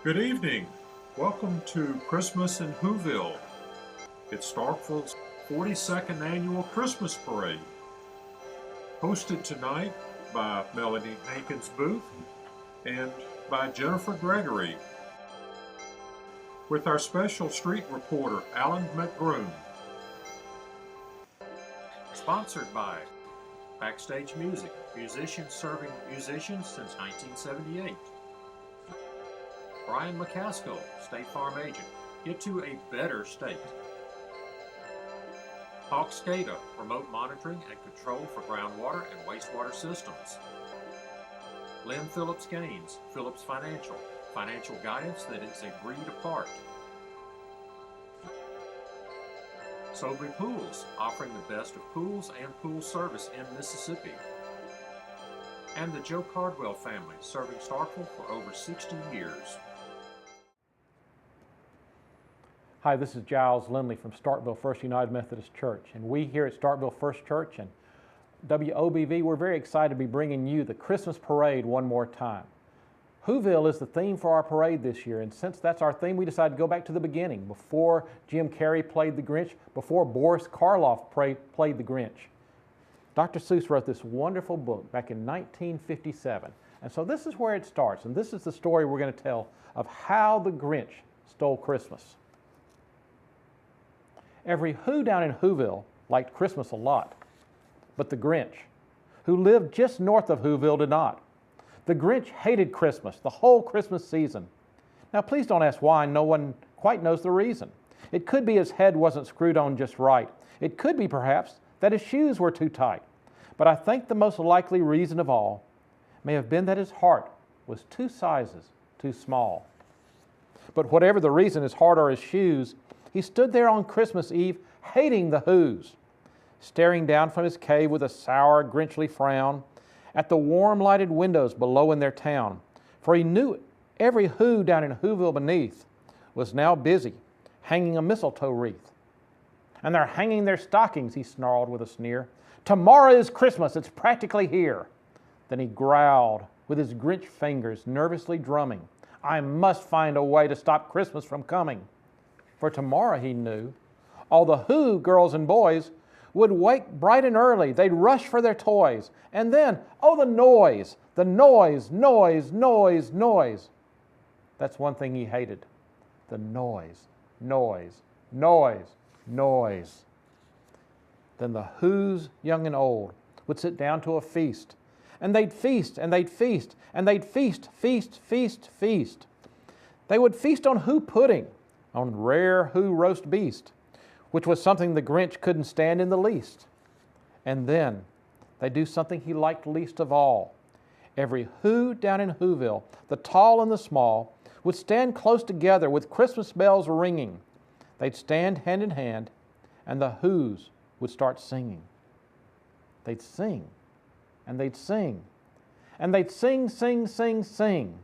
Good evening. Welcome to Christmas in Whoville. It's Starkville's 42nd annual Christmas parade, hosted tonight by Melanie Hankins Booth and by Jennifer Gregory, with our special street reporter Alan McGroom. Sponsored by Backstage Music, musicians serving musicians since 1978. Brian McCaskill, State Farm Agent. Get to a better state. Hawk SCADA, remote monitoring and control for groundwater and wastewater systems. Lynn Phillips Gaines, Phillips Financial, financial guidance that is a breed apart. Sobley Pools, offering the best of pools and pool service in Mississippi. And the Joe Cardwell family, serving Starkville for over 60 years. Hi, this is Giles Lindley from Starkville First United Methodist Church, and we here at Starkville First Church and WOBV, we're very excited to be bringing you the Christmas parade one more time. Whoville is the theme for our parade this year, and since that's our theme, we decided to go back to the beginning, before Jim Carrey played the Grinch, before Boris Karloff played the Grinch. Dr. Seuss wrote this wonderful book back in 1957, and so this is where it starts, and this is the story we're going to tell of how the Grinch stole Christmas. Every who down in Whoville liked Christmas a lot, but the Grinch, who lived just north of Whoville, did not. The Grinch hated Christmas, the whole Christmas season. Now please don't ask why, no one quite knows the reason. It could be his head wasn't screwed on just right. It could be perhaps that his shoes were too tight. But I think the most likely reason of all may have been that his heart was 2 sizes too small. But whatever the reason, his heart or his shoes, he stood there on Christmas Eve, hating the Whos, staring down from his cave with a sour, grinchly frown at the warm lighted windows below in their town, for he knew every Who down in Whoville beneath was now busy hanging a mistletoe wreath. And they're hanging their stockings, he snarled with a sneer. Tomorrow is Christmas, it's practically here. Then he growled with his Grinch fingers nervously drumming, I must find a way to stop Christmas from coming. For tomorrow, he knew, all the Who girls and boys would wake bright and early. They'd rush for their toys. And then, oh, the noise, noise, noise. That's one thing he hated. The noise. Then the Who's, young and old, would sit down to a feast. And they'd feast, and they'd feast, and they'd feast. They would feast on Who pudding, on rare Who roast beast, which was something the Grinch couldn't stand in the least. And then they do something he liked least of all. Every Who down in Whoville, the tall and the small, would stand close together with Christmas bells ringing. They'd stand hand in hand, and the Whos would start singing. They'd sing, and they'd sing, and they'd sing.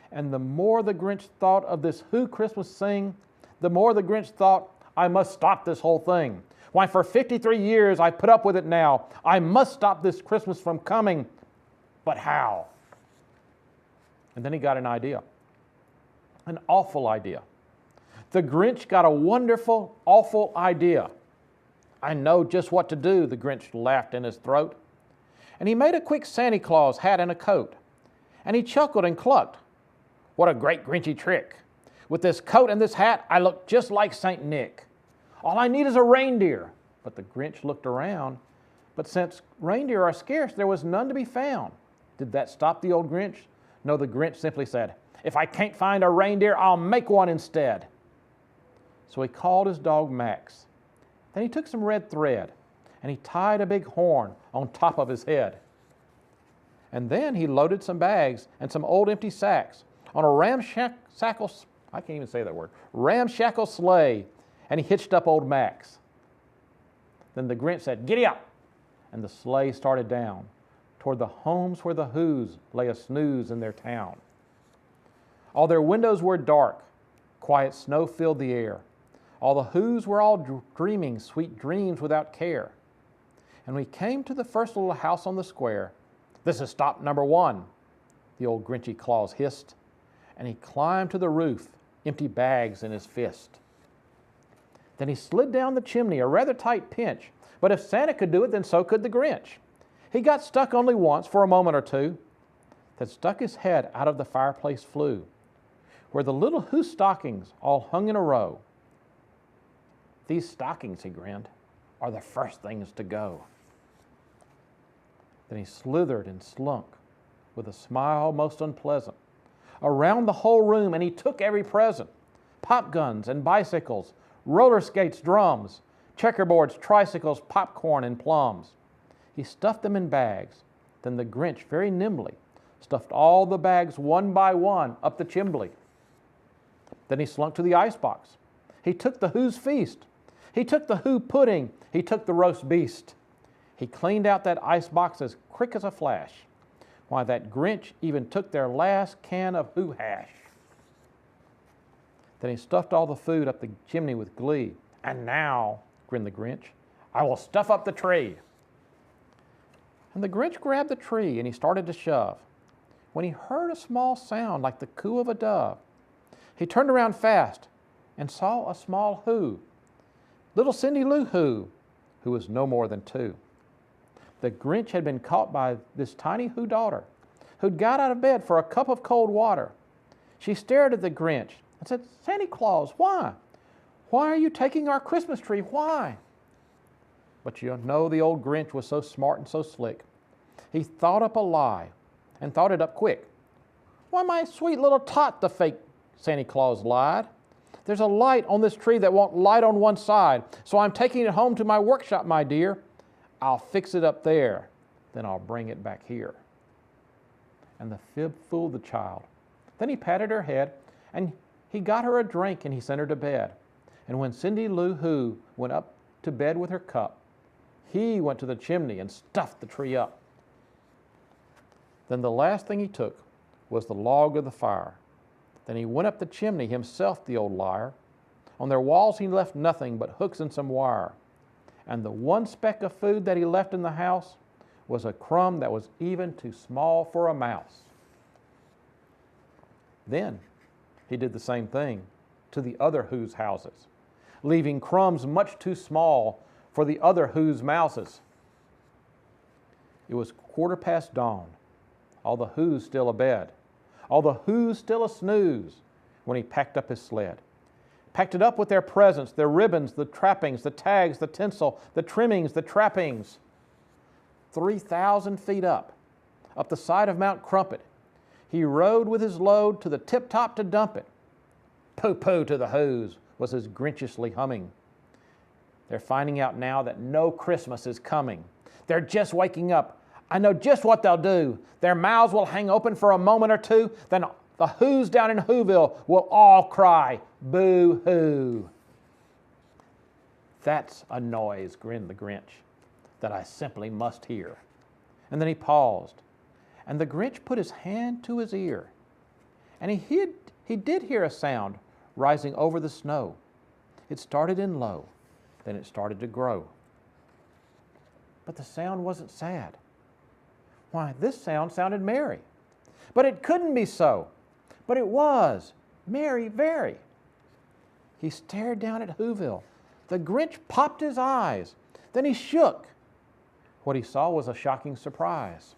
And the more the Grinch thought of this Who Christmas sing, the more the Grinch thought, I must stop this whole thing. Why, for 53 years I put up with it now. I must stop this Christmas from coming. But how? And then he got an idea. An awful idea. The Grinch got a wonderful, awful idea. I know just what to do, the Grinch laughed in his throat. And he made a quick Santa Claus hat and a coat. And he chuckled and clucked. What a great Grinchy trick. With this coat and this hat, I look just like St. Nick. All I need is a reindeer. But the Grinch looked around. But since reindeer are scarce, there was none to be found. Did that stop the old Grinch? No, the Grinch simply said, if I can't find a reindeer, I'll make one instead. So he called his dog Max. Then he took some red thread and he tied a big horn on top of his head. And then he loaded some bags and some old empty sacks on a ramshackle sleigh, and he hitched up old Max. Then the Grinch said, giddy up, and the sleigh started down toward the homes where the Whos lay a snooze in their town. All their windows were dark, quiet snow filled the air. All the Whos were all dreaming sweet dreams without care. And we came to the first little house on the square. This is stop number 1, the old Grinchy Claus hissed. and he climbed to the roof, empty bags in his fist. Then he slid down the chimney, a rather tight pinch, but if Santa could do it, then so could the Grinch. He got stuck only once for a moment or two, then stuck his head out of the fireplace flue, where the little Who stockings all hung in a row. These stockings, he grinned, are the first things to go. Then he slithered and slunk, with a smile most unpleasant, around the whole room, and he took every present: pop guns and bicycles, roller skates, drums, checkerboards, tricycles, popcorn, and plums. He stuffed them in bags. Then the Grinch very nimbly stuffed all the bags one by one up the chimbley. Then he slunk to the icebox. He took the Who's feast. He took the Who pudding. He took the roast beast. He cleaned out that icebox as quick as a flash. Why, that Grinch even took their last can of Who hash. Then he stuffed all the food up the chimney with glee. And now, grinned the Grinch, I will stuff up the tree. And the Grinch grabbed the tree and he started to shove, when he heard a small sound like the coo of a dove. He turned around fast and saw a small Who, little Cindy Lou Who was no more than 2. The Grinch had been caught by this tiny Who daughter, who'd got out of bed for a cup of cold water. She stared at the Grinch and said, Santa Claus, why? Why are you taking our Christmas tree? Why? But you know the old Grinch was so smart and so slick. He thought up a lie, and thought it up quick. Why, my sweet little tot, the fake Santa Claus lied. There's a light on this tree that won't light on one side, so I'm taking it home to my workshop, my dear. I'll fix it up there, then I'll bring it back here. And the fib fooled the child. Then he patted her head, and he got her a drink, and he sent her to bed. And when Cindy Lou Who went up to bed with her cup, he went to the chimney and stuffed the tree up. Then the last thing he took was the log of the fire. Then he went up the chimney himself, the old liar. On their walls he left nothing but hooks and some wire. And the one speck of food that he left in the house was a crumb that was even too small for a mouse. Then he did the same thing to the other Who's houses, leaving crumbs much too small for the other Who's mouses. It was 1/4 dawn, all the Who's still abed, all the Who's still a snooze, when he packed up his sled. Packed it up with their presents, their ribbons, the trappings, the tags, the tinsel, the trimmings, the trappings. 3,000 feet up the side of Mount Crumpet, he rode with his load to the tip-top to dump it. Pooh-pooh to the Who's was his Grinchishly humming. They're finding out now that no Christmas is coming. They're just waking up. I know just what they'll do. Their mouths will hang open for a moment or two, then the Who's down in Whoville will all cry, boo-hoo. That's a noise, grinned the Grinch, that I simply must hear. And then he paused, and the Grinch put his hand to his ear, and he did hear a sound rising over the snow. It started in low, then it started to grow. But the sound wasn't sad. Why, this sound sounded merry. But it couldn't be so. But it was merry, very. He stared down at Whoville. The Grinch popped his eyes. Then he shook. What he saw was a shocking surprise.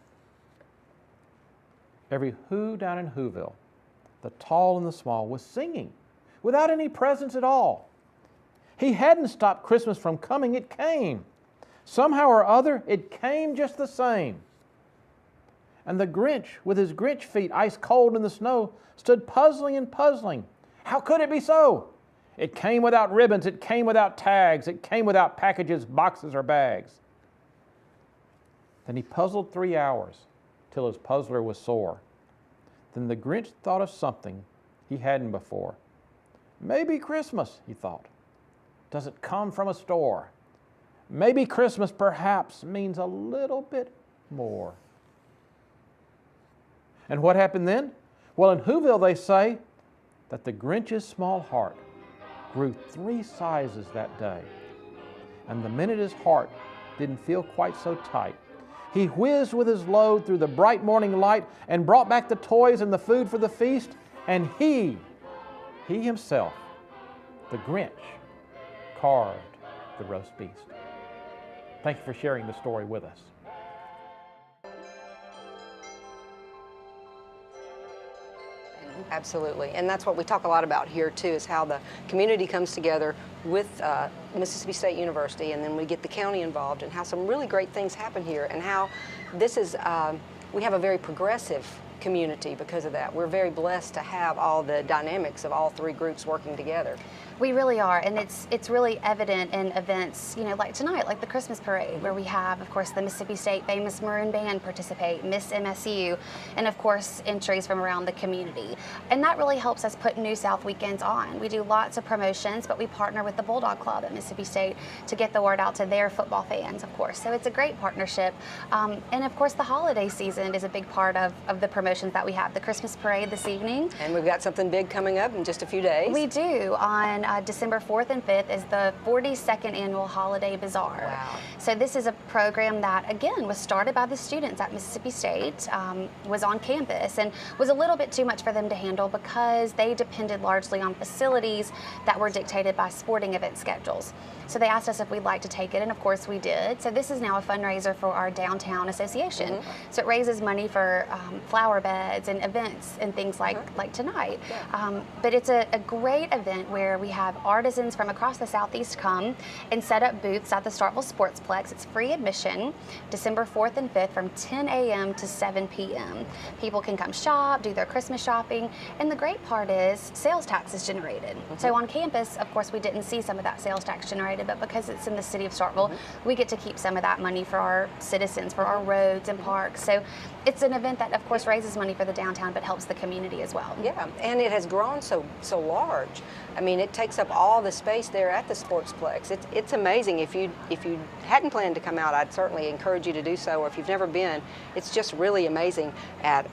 Every Who down in Whoville, the tall and the small, was singing without any presents at all. He hadn't stopped Christmas from coming. It came. Somehow or other, it came just the same. And the Grinch, with his Grinch feet ice cold in the snow, stood puzzling and puzzling. How could it be so? It came without ribbons, it came without tags, it came without packages, boxes, or bags. Then he puzzled 3 hours, till his puzzler was sore. Then the Grinch thought of something he hadn't before. Maybe Christmas, he thought, doesn't come from a store. Maybe Christmas perhaps means a little bit more. And what happened then? Well, in Whoville they say that the Grinch's small heart grew 3 sizes that day. And the minute his heart didn't feel quite so tight, he whizzed with his load through the bright morning light and brought back the toys and the food for the feast, And he himself, the Grinch, carved the roast beast. Thank you for sharing the story with us. Absolutely, and that's what we talk a lot about here too, is how the community comes together with Mississippi State University, and then we get the county involved, and how some really great things happen here, and how this is, we have a very progressive community because of that. We're very blessed to have all the dynamics of all three groups working together. We really are, and it's really evident in events, you know, like tonight, like the Christmas parade, where we have, of course, the Mississippi State famous Maroon Band participate, Miss MSU, and of course, entries from around the community. And that really helps us put New South weekends on. We do lots of promotions, but we partner with the Bulldog Club at Mississippi State to get the word out to their football fans, of course. So it's a great partnership. And of course, the holiday season is a big part of the promotions that we have. The Christmas parade this evening. And we've got something big coming up in just a few days. We do. On December 4th and 5th is the 42nd annual Holiday Bazaar. Wow. So this is a program that, again, was started by the students at Mississippi State, was on campus, and was a little bit too much for them to handle because they depended largely on facilities that were dictated by sporting event schedules. So they asked us if we'd like to take it, and of course we did. So this is now a fundraiser for our downtown association. Mm-hmm. So it raises money for flower beds and events and things like tonight. Yeah. But it's a great event where we have artisans from across the Southeast come and set up booths at the Starkville Sportsplex. It's free admission, December 4th and 5th from 10 a.m. to 7 p.m. People can come shop, do their Christmas shopping, and the great part is sales tax is generated. Mm-hmm. So on campus, of course, we didn't see some of that sales tax generated, but because it's in the city of Starkville, we get to keep some of that money for our citizens, for our roads and parks. So it's an event that, of course, raises money for the downtown, but helps the community as well. Yeah, and it has grown so large. I mean, it takes up all the space there at the Sportsplex. It's amazing. If you hadn't planned to come out, I'd certainly encourage you to do so. Or if you've never been, it's just really amazing at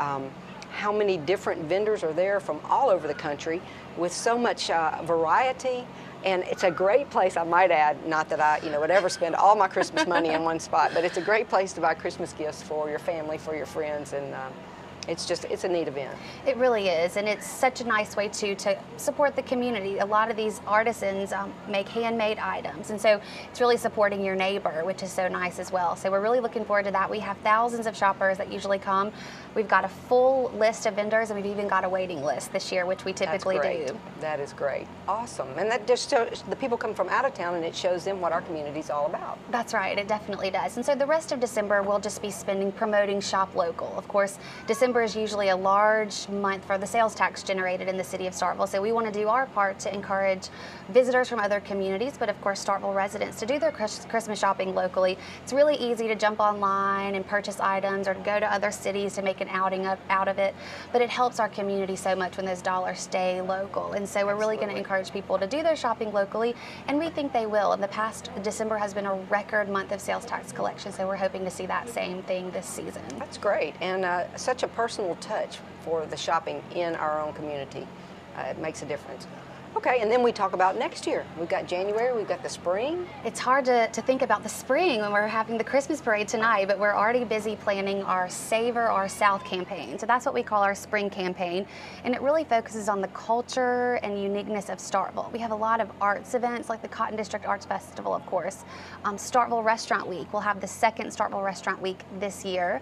how many different vendors are there from all over the country with so much variety. And it's a great place, I might add, not that I would ever spend all my Christmas money in one spot, but it's a great place to buy Christmas gifts for your family, for your friends, and it's a neat event. It really is, and it's such a nice way to support the community. A lot of these artisans make handmade items, and so it's really supporting your neighbor, which is so nice as well. So we're really looking forward to that. We have thousands of shoppers that usually come. We've got a full list of vendors, and we've even got a waiting list this year, which we typically do. That is great. Awesome. And that just shows the people come from out of town, and it shows them what our community is all about. That's right. It definitely does. And so the rest of December, we'll just be spending promoting Shop Local. Of course, December is usually a large month for the sales tax generated in the city of Starkville. So we want to do our part to encourage visitors from other communities, but of course Starkville residents to do their Christmas shopping locally. It's really easy to jump online and purchase items or to go to other cities to make an outing out of it, but it helps our community so much when those dollars stay local. And so we're really going to encourage people to do their shopping locally, and we think they will. In the past, December has been a record month of sales tax collection, so we're hoping to see that same thing this season. That's great, and such a personal touch for the shopping in our own community. It makes a difference. Okay, and then we talk about next year. We've got January, we've got the spring. It's hard to think about the spring when we're having the Christmas parade tonight, but we're already busy planning our Savor Our South campaign. So that's what we call our spring campaign, and it really focuses on the culture and uniqueness of Starkville. We have a lot of arts events like the Cotton District Arts Festival, of course. Starkville Restaurant Week. We'll have the second Starkville Restaurant Week this year.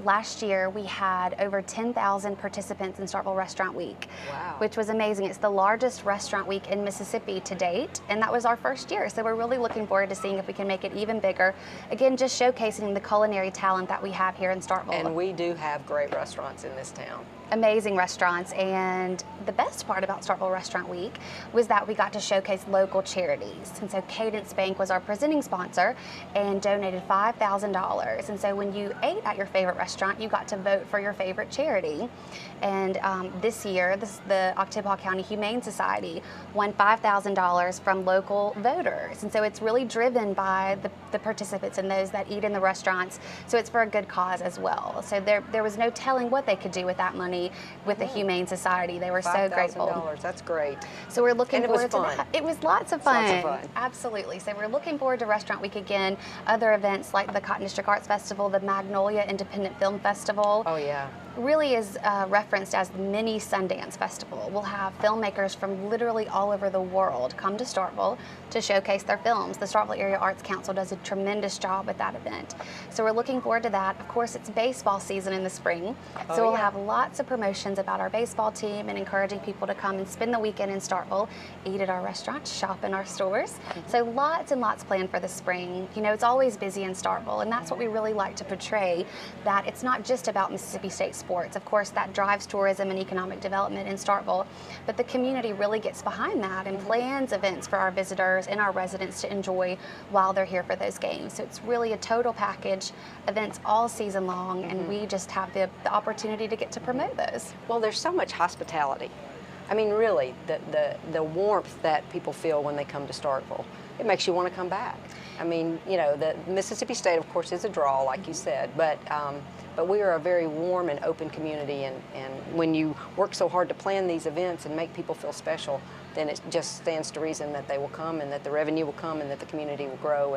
Last year we had over 10,000 participants in Starkville Restaurant Week, wow, which was amazing. It's the largest restaurant week in Mississippi to date, and that was our first year. So we're really looking forward to seeing if we can make it even bigger. Again, just showcasing the culinary talent that we have here in Starkville. And we do have great restaurants in this town. Amazing restaurants, and the best part about Starkville Restaurant Week was that we got to showcase local charities. And so Cadence Bank was our presenting sponsor and donated $5,000. And so when you ate at your favorite restaurant, you got to vote for your favorite charity. And this year, the Oktibbeha County Humane Society won $5,000 from local voters. And so it's really driven by the participants and those that eat in the restaurants. So it's for a good cause as well. So there was no telling what they could do with that money with the Humane Society. They were so grateful. $5,000, that's great. So we're looking forward to fun. that. It was lots of fun. Lots of fun. Absolutely. So we're looking forward to Restaurant Week again. Other events like the Cotton District Arts Festival, the Magnolia Independent Film Festival. Oh yeah. really is referenced as the mini Sundance Festival. We'll have filmmakers from literally all over the world come to Starkville to showcase their films. The Starkville Area Arts Council does a tremendous job with that event. So we're looking forward to that. Of course, it's baseball season in the spring, so we'll have lots of promotions about our baseball team and encouraging people to come and spend the weekend in Starkville, eat at our restaurants, shop in our stores. So lots and lots planned for the spring. You know, it's always busy in Starkville, and that's what we really like to portray, that it's not just about Mississippi State sports. Of course, that drives tourism and economic development in Starkville, but the community really gets behind that and plans events for our visitors and our residents to enjoy while they're here for those games. So it's really a total package, events all season long, and we just have the opportunity to get to promote those. Well, there's so much hospitality. I mean, really, the warmth that people feel when they come to Starkville, it makes you want to come back. I mean, you know, the Mississippi State, of course, is a draw, like you said, but we are a very warm and open community, and when you work so hard to plan these events and make people feel special, then it just stands to reason that they will come and that the revenue will come and that the community will grow.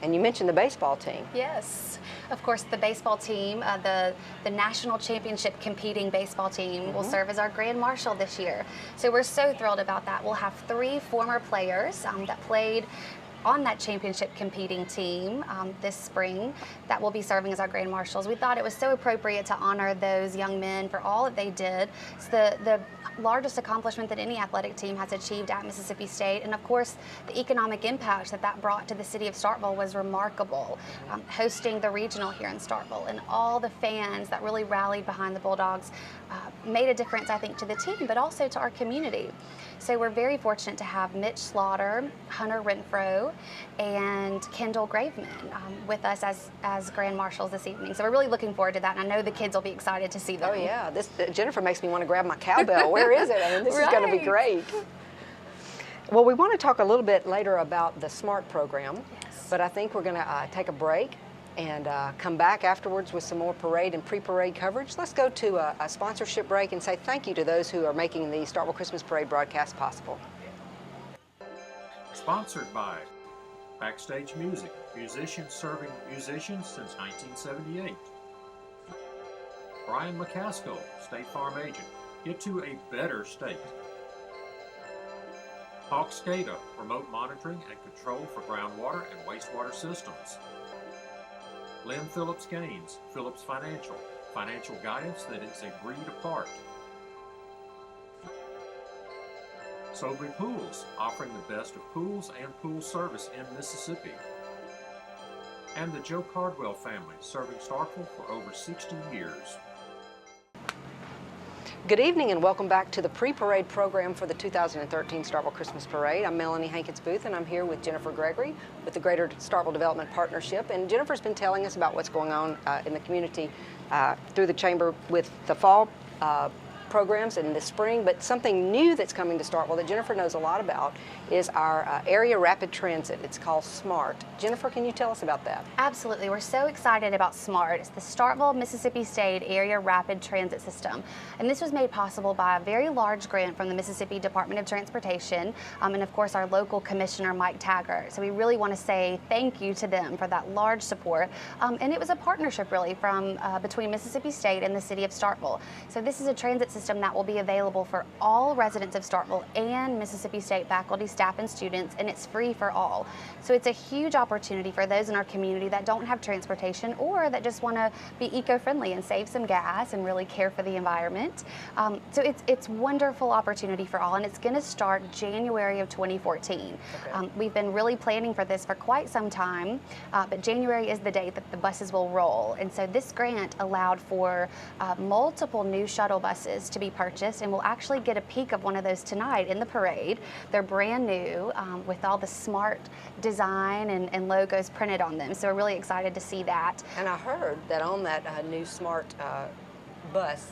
And you mentioned the baseball team. Yes, of course, the baseball team, the national championship competing baseball team will serve as our grand marshal this year. So we're so thrilled about that. We'll have 3 former players that played on that championship competing team this spring that will be serving as our grand marshals. We thought it was so appropriate to honor those young men for all that they did. It's the largest accomplishment that any athletic team has achieved at Mississippi State, and of course the economic impact that brought to the city of Starkville was remarkable. Hosting the regional here in Starkville and all the fans that really rallied behind the Bulldogs made a difference, I think, to the team, but also to our community. So we're very fortunate to have Mitch Slaughter, Hunter Renfro, and Kendall Graveman with us as grand marshals this evening. So we're really looking forward to that, and I know the kids will be excited to see them. Oh yeah, Jennifer makes me want to grab my cowbell. Where is it? I mean, this is going to be great. Well, we want to talk a little bit later about the SMART program, but I think we're going to take a break and come back afterwards with some more parade and pre-parade coverage. Let's go to a sponsorship break and say thank you to those who are making the Starkville Christmas Parade broadcast possible. Sponsored by Backstage Music, musicians serving musicians since 1978. Brian McCaskill, State Farm Agent. Get to a better state. Hawk SCADA, remote monitoring and control for groundwater and wastewater systems. Lynn Phillips Gaines, Phillips Financial, financial guidance that is a breed apart. Sobry Pools, offering the best of pools and pool service in Mississippi. And the Joe Cardwell family, serving Starkville for over 60 years. Good evening and welcome back to the pre-parade program for the 2013 Starkville Christmas Parade. I'm Melanie Hankins Booth, and I'm here with Jennifer Gregory with the Greater Starkville Development Partnership. And Jennifer's been telling us about what's going on in the community through the Chamber with the fall programs in the spring, but something new that's coming to Starkville that Jennifer knows a lot about is our area rapid transit. It's called SMART. Jennifer, can you tell us about that? Absolutely. We're so excited about SMART. It's the Starkville, Mississippi State Area Rapid Transit System. And this was made possible by a very large grant from the Mississippi Department of Transportation and of course our local commissioner, Mike Taggart. So we really want to say thank you to them for that large support. And it was a partnership really from between Mississippi State and the city of Starkville. So this is a transit system that will be available for all residents of Starkville and Mississippi State faculty, staff, and students, and it's free for all. So it's a huge opportunity for those in our community that don't have transportation or that just want to be eco-friendly and save some gas and really care for the environment. So it's wonderful opportunity for all, and it's going to start January of 2014. Okay. We've been really planning for this for quite some time, but January is the date that the buses will roll. And so this grant allowed for multiple new shuttle buses to be purchased, and we'll actually get a peek of one of those tonight in the parade. They're brand new with all the SMART design and logos printed on them, so we're really excited to see that. And I heard that on that new SMART bus,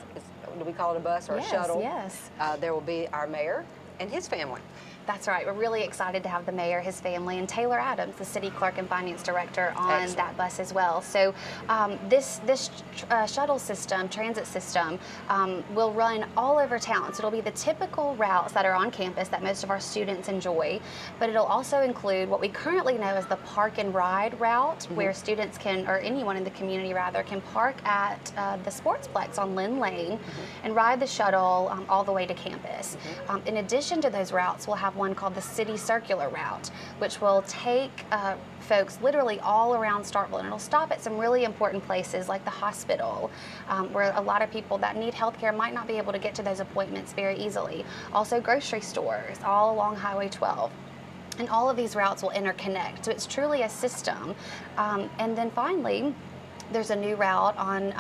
do we call it a bus or a shuttle? Yes. There will be our mayor and his family. That's right. We're really excited to have the mayor, his family, and Taylor Adams, the city clerk and finance director, on Excellent. that bus as well. So this shuttle system, transit system, will run all over town. So it'll be the typical routes that are on campus that most of our students enjoy, but it'll also include what we currently know as the park and ride route, where students can, or anyone in the community rather, can park at the Sportsplex on Lynn Lane and ride the shuttle all the way to campus. In addition to those routes, we'll have one called the City Circular Route, which will take folks literally all around Starkville, and it'll stop at some really important places like the hospital, where a lot of people that need health care might not be able to get to those appointments very easily. Also grocery stores all along Highway 12. And all of these routes will interconnect, so it's truly a system. And then finally, there's a new route on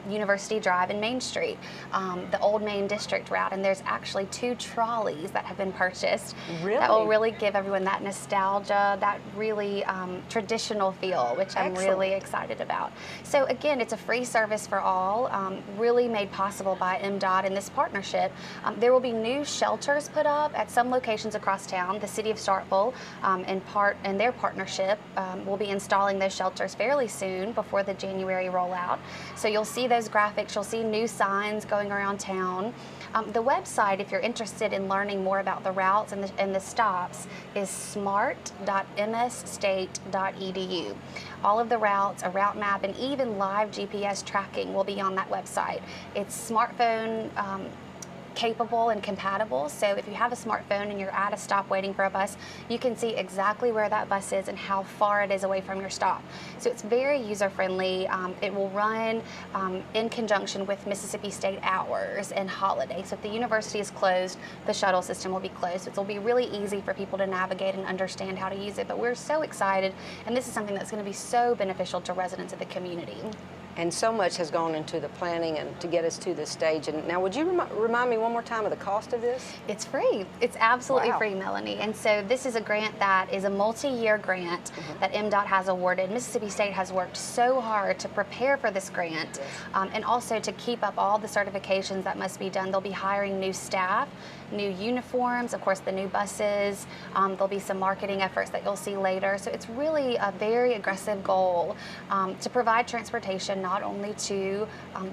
University Drive and Main Street, the old Main District route, and there's actually 2 trolleys that have been purchased. Really? That will really give everyone that nostalgia, that really traditional feel, which I'm Excellent. really excited about. So again, it's a free service for all, really made possible by MDOT in this partnership. There will be new shelters put up at some locations across town. The City of Starkville, in their partnership, will be installing those shelters fairly soon before the January rollout. So you'll see those graphics, you'll see new signs going around town. The website, if you're interested in learning more about the routes and the stops, is smart.msstate.edu. All of the routes, a route map, and even live GPS tracking will be on that website. It's smartphone capable and compatible, so if you have a smartphone and you're at a stop waiting for a bus, you can see exactly where that bus is and how far it is away from your stop. So it's very user-friendly. It will run in conjunction with Mississippi State hours and holidays. So if the university is closed, the shuttle system will be closed. So it'll be really easy for people to navigate and understand how to use it. But we're so excited, and this is something that's going to be so beneficial to residents of the community. And so much has gone into the planning and to get us to this stage. And now, would you remind me one more time of the cost of this? It's free. It's absolutely Wow. free, Melanie. And so this is a grant that is a multi-year grant that MDOT has awarded. Mississippi State has worked so hard to prepare for this grant, and also to keep up all the certifications that must be done. They'll be hiring new staff, new uniforms, of course the new buses. There'll be some marketing efforts that you'll see later. So it's really a very aggressive goal to provide transportation not only to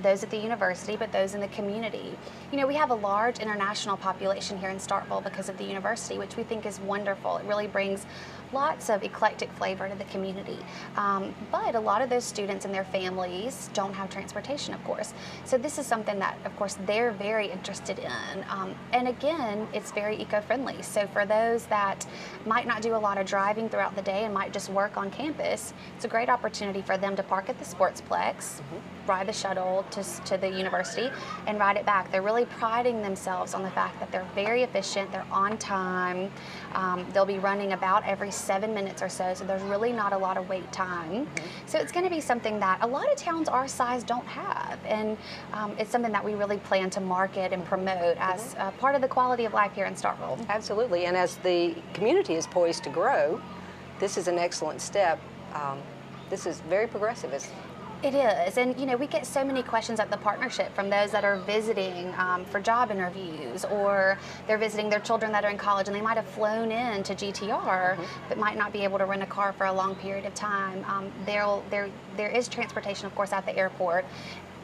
those at the university, but those in the community. You know, we have a large international population here in Starkville because of the university, which we think is wonderful. It really brings lots of eclectic flavor to the community. But a lot of those students and their families don't have transportation, of course. So this is something that, of course, they're very interested in. And again, it's very eco-friendly. So for those that might not do a lot of driving throughout the day and might just work on campus, it's a great opportunity for them to park at the Sportsplex, ride the shuttle to the university, and ride it back. They're really priding themselves on the fact that they're very efficient, they're on time. They'll be running about every 7 minutes or so there's really not a lot of wait time. So it's going to be something that a lot of towns our size don't have, and it's something that we really plan to market and promote as part of the quality of life here in Starkville. Absolutely. And as the community is poised to grow, this is an excellent step. This is very progressive. It is, and you know, we get so many questions at the partnership from those that are visiting for job interviews, or they're visiting their children that are in college and they might have flown in to GTR but might not be able to rent a car for a long period of time. There is transportation, of course, at the airport.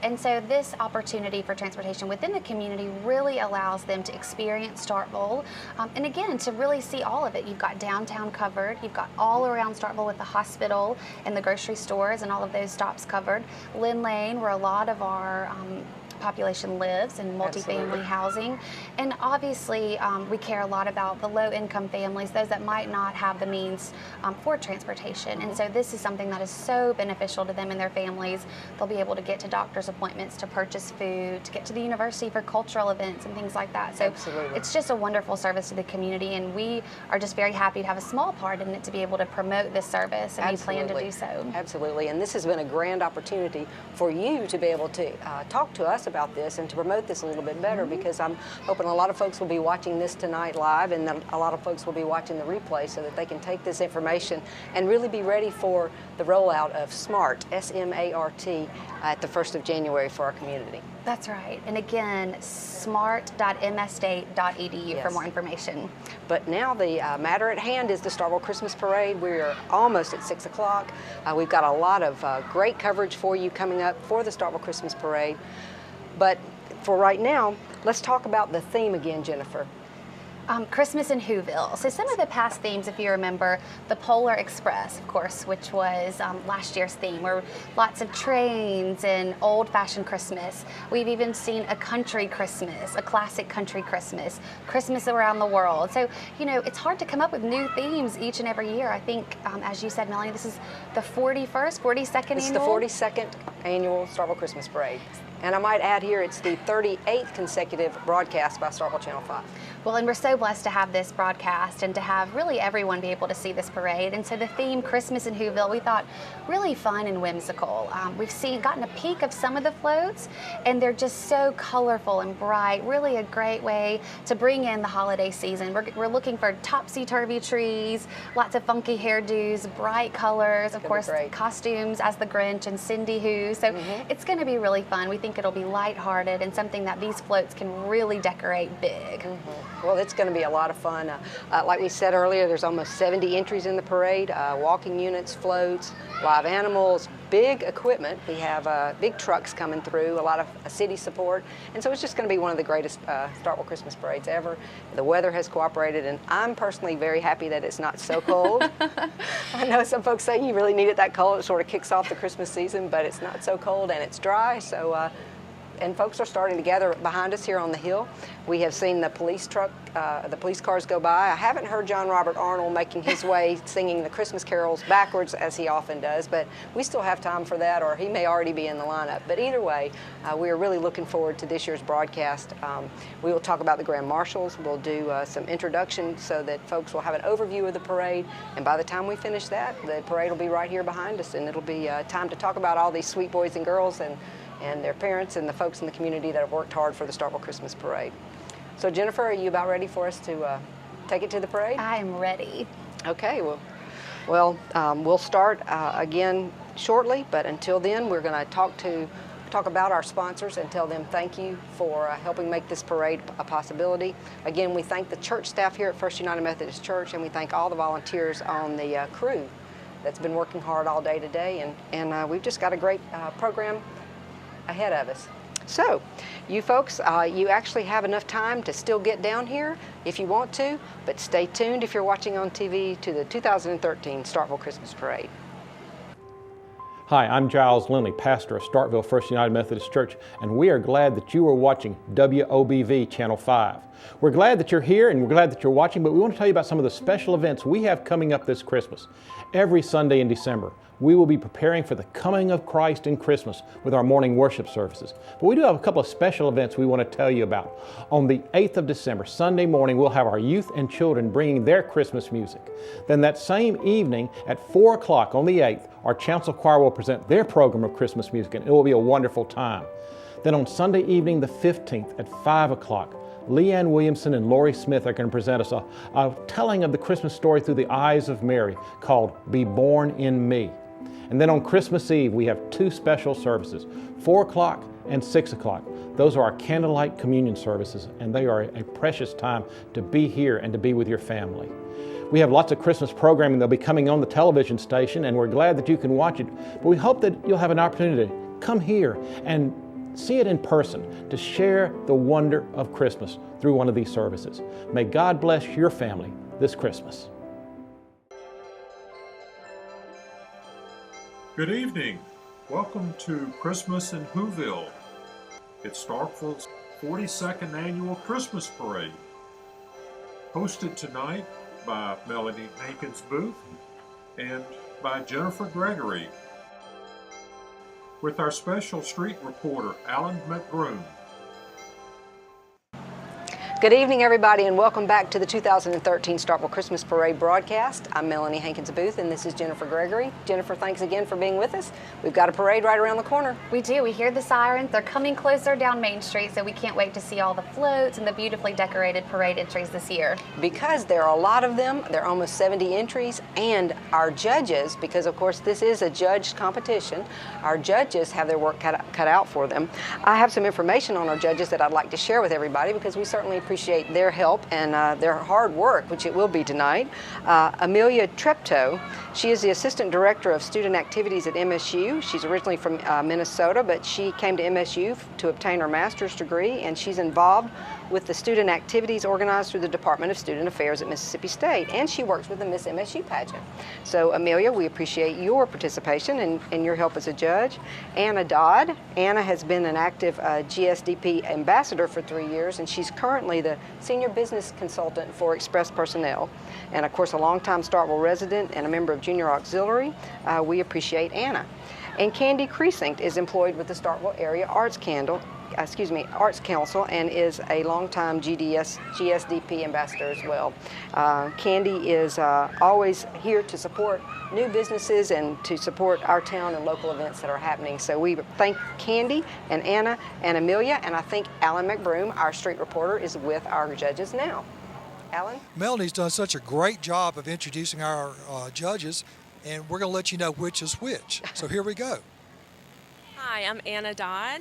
And so this opportunity for transportation within the community really allows them to experience Starkville. And again, to really see all of it. You've got downtown covered, you've got all around Starkville with the hospital and the grocery stores and all of those stops covered. Lynn Lane, where a lot of our population lives, in multifamily housing. And obviously we care a lot about the low-income families, those that might not have the means for transportation. And so this is something that is so beneficial to them and their families. They'll be able to get to doctor's appointments, to purchase food, to get to the university for cultural events and things like that. So it's just a wonderful service to the community, and we are just very happy to have a small part in it to be able to promote this service, and we plan to do so. Absolutely. And this has been a grand opportunity for you to be able to talk to us about this and to promote this a little bit better, because I'm hoping a lot of folks will be watching this tonight live, and a lot of folks will be watching the replay so that they can take this information and really be ready for the rollout of SMART, S-M-A-R-T, at the 1st of January for our community. That's right. And again, smart.mstate.edu for more information. But now the matter at hand is the Starkville Christmas Parade. We're almost at 6 o'clock. We've got a lot of great coverage for you coming up for the Starkville Christmas Parade. But for right now, let's talk about the theme again, Jennifer. Christmas in Whoville. So some of the past themes, if you remember, the Polar Express, of course, which was last year's theme, were lots of trains and old-fashioned Christmas. We've even seen a country Christmas, a classic country Christmas, Christmas around the world. So, you know, it's hard to come up with new themes each and every year. I think, as you said, Melanie, this is the 42nd annual? It's the 42nd annual Starkville Christmas Parade. And I might add here, it's the 38th consecutive broadcast by Starkville Channel 5. Well, and we're so blessed to have this broadcast and to have really everyone be able to see this parade. And so the theme, Christmas in Whoville, we thought really fun and whimsical. We've gotten a peek of some of the floats, and they're just so colorful and bright. Really a great way to bring in the holiday season. We're looking for topsy-turvy trees, lots of funky hairdos, bright colors, of course, costumes as the Grinch and Cindy Who. So it's going to be really fun. We think it'll be lighthearted and something that these floats can really decorate big. Well, it's going to be a lot of fun. Like we said earlier, there's almost 70 entries in the parade, walking units, floats, live animals, big equipment. We have big trucks coming through, a lot of city support. And so it's just going to be one of the greatest Starkville Christmas parades ever. The weather has cooperated, and I'm personally very happy that it's not so cold. I know some folks say you really need it that cold. It sort of kicks off the Christmas season, but it's not so cold and it's dry. So. And folks are starting to gather behind us here on the hill. We have seen the police truck, the police cars go by. I haven't heard John Robert Arnold making his way singing the Christmas carols backwards as he often does, but we still have time for that, or he may already be in the lineup. But either way, we are really looking forward to this year's broadcast. We will talk about the Grand Marshals. We'll do some introduction so that folks will have an overview of the parade. And by the time we finish that, the parade will be right here behind us, and it'll be time to talk about all these sweet boys and girls and their parents and the folks in the community that have worked hard for the Starkville Christmas Parade. So Jennifer, are you about ready for us to take it to the parade? I am ready. Okay, well, we'll start again shortly, but until then, we're going to talk about our sponsors and tell them thank you for helping make this parade a possibility. Again, we thank the church staff here at First United Methodist Church, and we thank all the volunteers on the crew that's been working hard all day today, and we've just got a great program ahead of us. So, you folks, you actually have enough time to still get down here if you want to, but stay tuned if you're watching on TV to the 2013 Starkville Christmas Parade. Hi, I'm Giles Lindley, pastor of Starkville First United Methodist Church, and we are glad that you are watching WOBV Channel 5. We're glad that you're here and we're glad that you're watching, but we want to tell you about some of the special events we have coming up this Christmas. Every Sunday in December, we will be preparing for the coming of Christ in Christmas with our morning worship services. But we do have a couple of special events we want to tell you about. On the 8th of December, Sunday morning, we'll have our youth and children bringing their Christmas music. Then that same evening at 4 o'clock on the 8th, our chancel choir will present their program of Christmas music, and it will be a wonderful time. Then on Sunday evening, the 15th at 5 o'clock, Leanne Williamson and Lori Smith are going to present us a telling of the Christmas story through the eyes of Mary called Be Born in Me. And then on Christmas Eve, we have two special services, 4 o'clock and 6 o'clock. Those are our candlelight communion services, and they are a precious time to be here and to be with your family. We have lots of Christmas programming that'll be coming on the television station, and we're glad that you can watch it. But we hope that you'll have an opportunity to come here and see it in person, to share the wonder of Christmas through one of these services. May God bless your family this Christmas. Good evening. Welcome to Christmas in Whoville. It's Starkville's 42nd annual Christmas parade. Hosted tonight by Melanie Hankins Booth and by Jennifer Gregory, with our special street reporter, Alan McGroom. Good evening, everybody, and welcome back to the 2013 Starkville Christmas Parade broadcast. I'm Melanie Hankins Booth, and this is Jennifer Gregory. Jennifer, thanks again for being with us. We've got a parade right around the corner. We do. We hear the sirens. They're coming closer down Main Street, so we can't wait to see all the floats and the beautifully decorated parade entries this year. Because there are a lot of them, there are almost 70 entries, and our judges, because of course this is a judged competition, our judges have their work cut out for them. I have some information on our judges that I'd like to share with everybody because we certainly appreciate their help and their hard work, which it will be tonight. Amelia Treptow, she is the Assistant Director of Student Activities at MSU. She's originally from Minnesota, but she came to MSU to obtain her master's degree, and she's involved with the student activities organized through the Department of Student Affairs at Mississippi State, and she works with the Miss MSU pageant. So Amelia, we appreciate your participation and your help as a judge. Anna Dodd. Anna has been an active GSDP ambassador for 3 years, and she's currently the Senior Business Consultant for Express Personnel. And of course, a longtime Starkville resident and a member of Junior Auxiliary. We appreciate Anna. And Candy Creasing is employed with the Starkville Area Arts Council and is a longtime GSDP ambassador as well. Candy is always here to support new businesses and to support our town and local events that are happening. So we thank Candy and Anna and Amelia, and I think Alan McBroom, our street reporter, is with our judges now. Alan? Melanie's done such a great job of introducing our judges, and we're going to let you know which is which. So here we go. Hi, I'm Anna Dodd.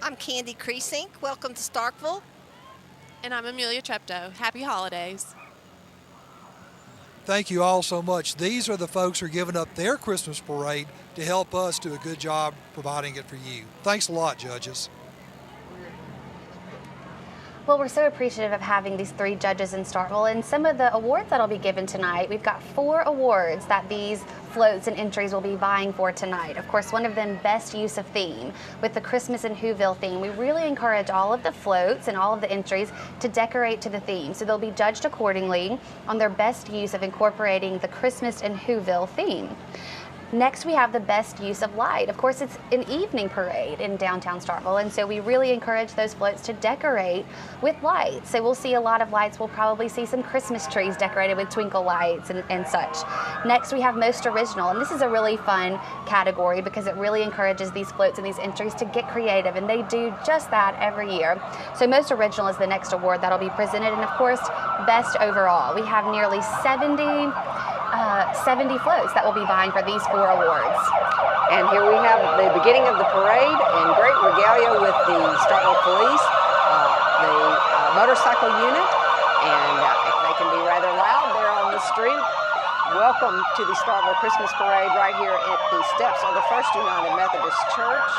I'm Candy Creasing. Welcome to Starkville. And I'm Amelia Treptow. Happy holidays. Thank you all so much. These are the folks who are giving up their Christmas parade to help us do a good job providing it for you. Thanks a lot, judges. Well, we're so appreciative of having these 3 judges in Starkville, and some of the awards that'll be given tonight. We've got 4 awards that these floats and entries will be vying for tonight. Of course, one of them, Best Use of Theme, with the Christmas in Whoville theme. We really encourage all of the floats and all of the entries to decorate to the theme, so they'll be judged accordingly on their best use of incorporating the Christmas in Whoville theme. Next, we have the best use of light. Of course, it's an evening parade in downtown Starkville, and so we really encourage those floats to decorate with lights. So we'll see a lot of lights. We'll probably see some Christmas trees decorated with twinkle lights and such. Next, we have most original, and this is a really fun category because it really encourages these floats and these entries to get creative, and they do just that every year. So most original is the next award that'll be presented, and of course, best overall. We have nearly 70 floats that will be vying for these 4 awards. And here we have the beginning of the parade in great regalia with the Starkville Police, the motorcycle unit, and they can be rather loud there on the street. Welcome to the Starkville Christmas Parade right here at the steps of the First United Methodist Church.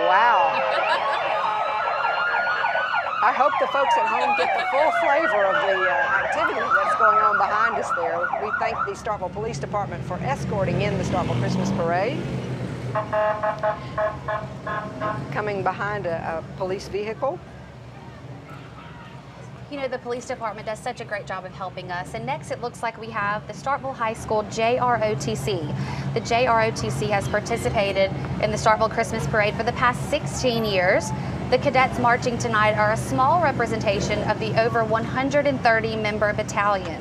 Wow. I hope the folks at home get the full flavor of the activity that's going on behind us there. We thank the Starkville Police Department for escorting in the Starkville Christmas Parade. Coming behind a police vehicle. You know, the police department does such a great job of helping us. And next, it looks like we have the Starkville High School JROTC. The JROTC has participated in the Starkville Christmas Parade for the past 16 years. The cadets marching tonight are a small representation of the over 130 member battalion.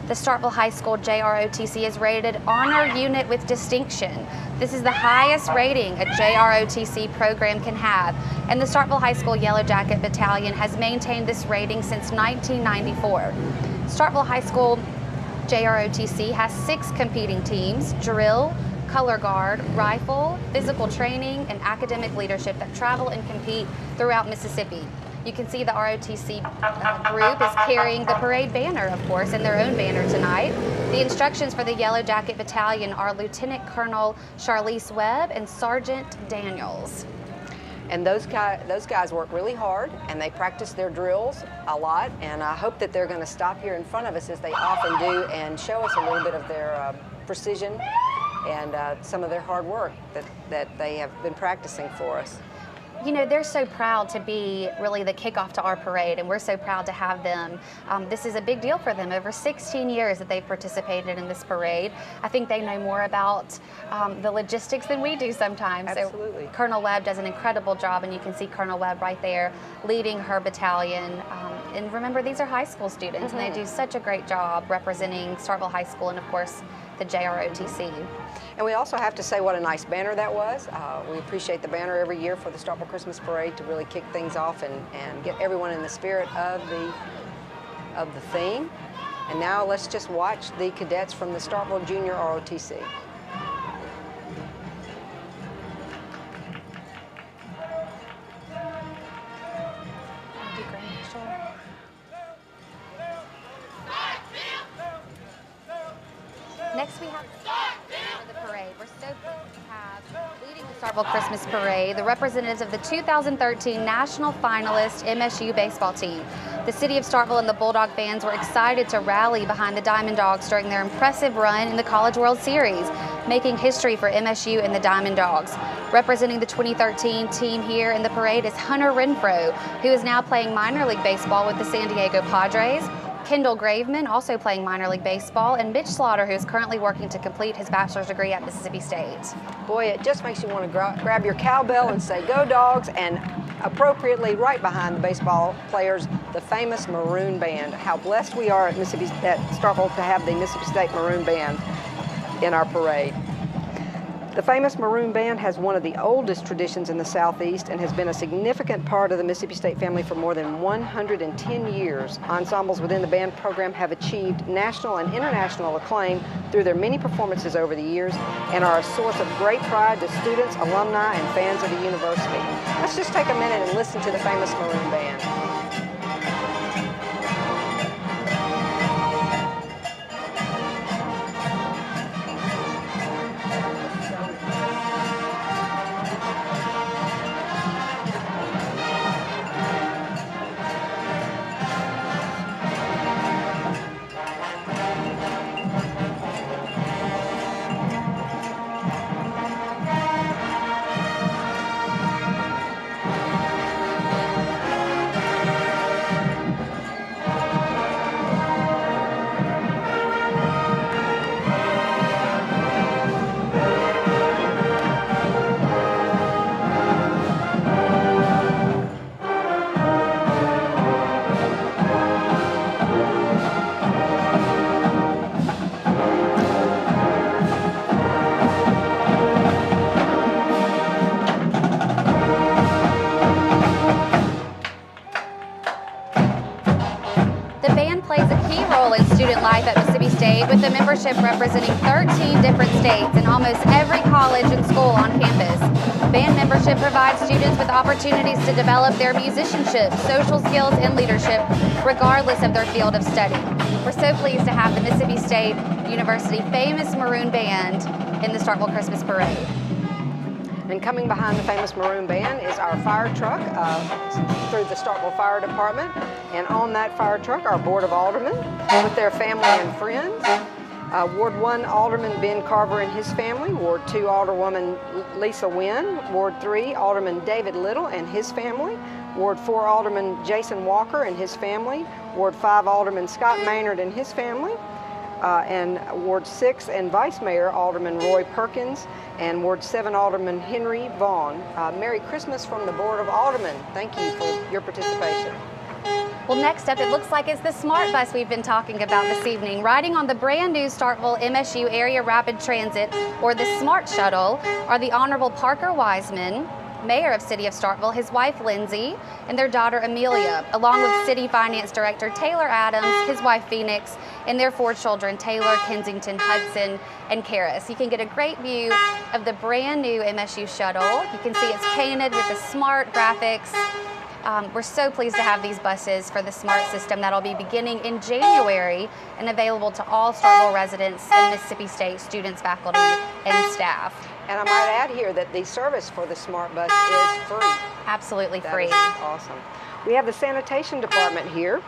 The Starkville High School JROTC is rated Honor Unit with Distinction. This is the highest rating a JROTC program can have, and the Starkville High School Yellow Jacket Battalion has maintained this rating since 1994. Starkville High School JROTC has 6 competing teams: drill, color guard, rifle, physical training, and academic leadership that travel and compete throughout Mississippi. You can see the ROTC group is carrying the parade banner, of course, and their own banner tonight. The instructions for the Yellow Jacket Battalion are Lieutenant Colonel Charlize Webb and Sergeant Daniels. And those guys work really hard, and they practice their drills a lot, and I hope that they're going to stop here in front of us, as they often do, and show us a little bit of their precision and some of their hard work that they have been practicing for us. You know, they're so proud to be really the kickoff to our parade, and we're so proud to have them. This is a big deal for them. Over 16 years that they've participated in this parade. I think they know more about the logistics than we do sometimes. Absolutely. So Colonel Webb does an incredible job, and you can see Colonel Webb right there leading her battalion. And remember, these are high school students, and they do such a great job representing Starkville High School and, of course, the JROTC. And we also have to say what a nice banner that was. We appreciate the banner every year for the Starkville Christmas Parade to really kick things off and get everyone in the spirit of the theme. And now let's just watch the cadets from the Starkville Junior ROTC. Next we have the parade. We're so pleased to have leading the Starkville Christmas Parade the representatives of the 2013 national finalist MSU baseball team. The city of Starkville and the Bulldog fans were excited to rally behind the Diamond Dogs during their impressive run in the College World Series, making history for MSU and the Diamond Dogs. Representing the 2013 team here in the parade is Hunter Renfro, who is now playing minor league baseball with the San Diego Padres. Kendall Graveman, also playing minor league baseball, and Mitch Slaughter, who is currently working to complete his bachelor's degree at Mississippi State. Boy, it just makes you want to grab your cowbell and say, "Go Dogs!" And appropriately, right behind the baseball players, the famous Maroon Band. How blessed we are at Starkville to have the Mississippi State Maroon Band in our parade. The famous Maroon Band has one of the oldest traditions in the Southeast and has been a significant part of the Mississippi State family for more than 110 years. Ensembles within the band program have achieved national and international acclaim through their many performances over the years and are a source of great pride to students, alumni, and fans of the university. Let's just take a minute and listen to the famous Maroon Band. Student life at Mississippi State, with the membership representing 13 different states and almost every college and school on campus. Band membership provides students with opportunities to develop their musicianship, social skills, and leadership, regardless of their field of study. We're so pleased to have the Mississippi State University famous Maroon Band in the Starkville Christmas Parade. And coming behind the famous Maroon Band is our fire truck through the Starkville Fire Department. And on that fire truck, our Board of Aldermen with their family and friends. Ward 1 Alderman Ben Carver and his family. Ward 2 Alderwoman Lisa Wynn. Ward 3 Alderman David Little and his family. Ward 4 Alderman Jason Walker and his family. Ward 5 Alderman Scott Maynard and his family. And Ward 6 and Vice Mayor Alderman Roy Perkins, and Ward 7 Alderman Henry Vaughn. Merry Christmas from the Board of Aldermen. Thank you for your participation. Well, next up, it looks like it's the Smart Bus we've been talking about this evening. Riding on the brand new Starkville MSU Area Rapid Transit, or the Smart Shuttle, are the Honorable Parker Wiseman, Mayor of City of Starkville, his wife Lindsay, and their daughter Amelia, along with City Finance Director Taylor Adams, his wife Phoenix, and their 4 children, Taylor, Kensington, Hudson, and Karis. You can get a great view of the brand new MSU shuttle. You can see it's painted with the smart graphics. We're so pleased to have these buses for the SMART system that'll be beginning in January and available to all Starkville residents and Mississippi State students, faculty, and staff. And I might add here that the service for the Smart Bus is free. Absolutely free. That is awesome. We have the sanitation department here.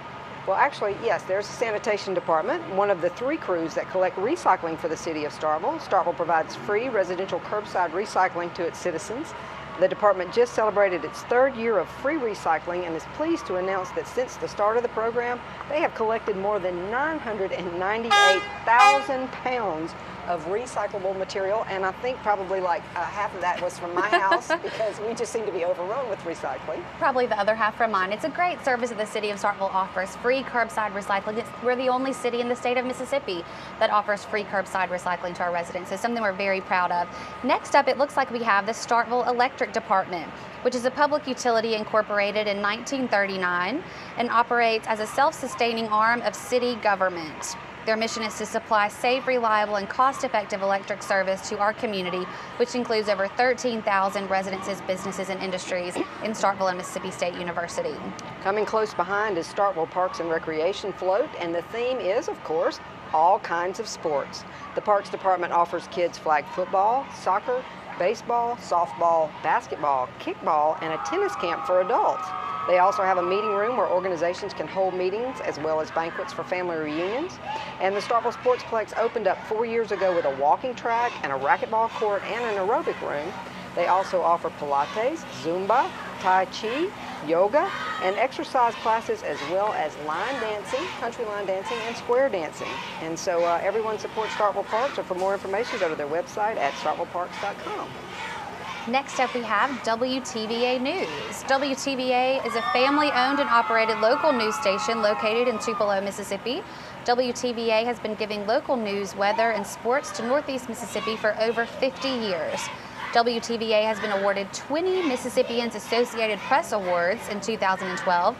Well, actually, yes, there's a sanitation department, one of the 3 crews that collect recycling for the city of Starkville. Starkville provides free residential curbside recycling to its citizens. The department just celebrated its 3rd year of free recycling and is pleased to announce that since the start of the program, they have collected more than 998,000 pounds of recyclable material, and I think probably like half of that was from my house because we just seem to be overrun with recycling. Probably the other half from mine. It's a great service that the city of Starkville offers, free curbside recycling. We're the only city in the state of Mississippi that offers free curbside recycling to our residents. It's something we're very proud of. Next up, it looks like we have the Starkville Electric Department, which is a public utility incorporated in 1939 and operates as a self-sustaining arm of city government. Their mission is to supply safe, reliable, and cost-effective electric service to our community, which includes over 13,000 residences, businesses, and industries in Starkville and Mississippi State University. Coming close behind is Starkville Parks and Recreation Float, and the theme is, of course, all kinds of sports. The Parks Department offers kids flag football, soccer, baseball, softball, basketball, kickball, and a tennis camp for adults. They also have a meeting room where organizations can hold meetings as well as banquets for family reunions. And the Starkville Sportsplex opened up 4 years ago with a walking track and a racquetball court and an aerobic room. They also offer Pilates, Zumba, Tai Chi, yoga, and exercise classes as well as line dancing, country line dancing, and square dancing. And so everyone supports Starkville Parks, and for more information go to their website at starkvilleparks.com. Next up, we have WTVA News. WTVA is a family-owned and operated local news station located in Tupelo, Mississippi. WTVA has been giving local news, weather, and sports to Northeast Mississippi for over 50 years. WTVA has been awarded 20 Mississippians Associated Press Awards in 2012,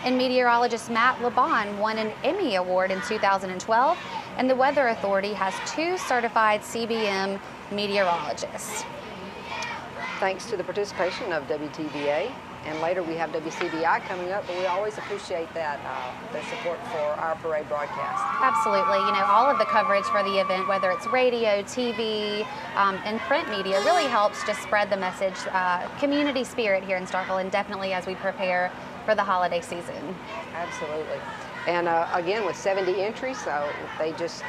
and meteorologist Matt LeBon won an Emmy Award in 2012, and the Weather Authority has 2 certified CBM meteorologists. Thanks to the participation of WTVA, and later we have WCBI coming up, but we always appreciate that, the support for our parade broadcast. Absolutely. You know, all of the coverage for the event, whether it's radio, TV, and print media, really helps just spread the message, community spirit here in Starkville, and definitely as we prepare for the holiday season. Absolutely. And again, with 70 entries, so they just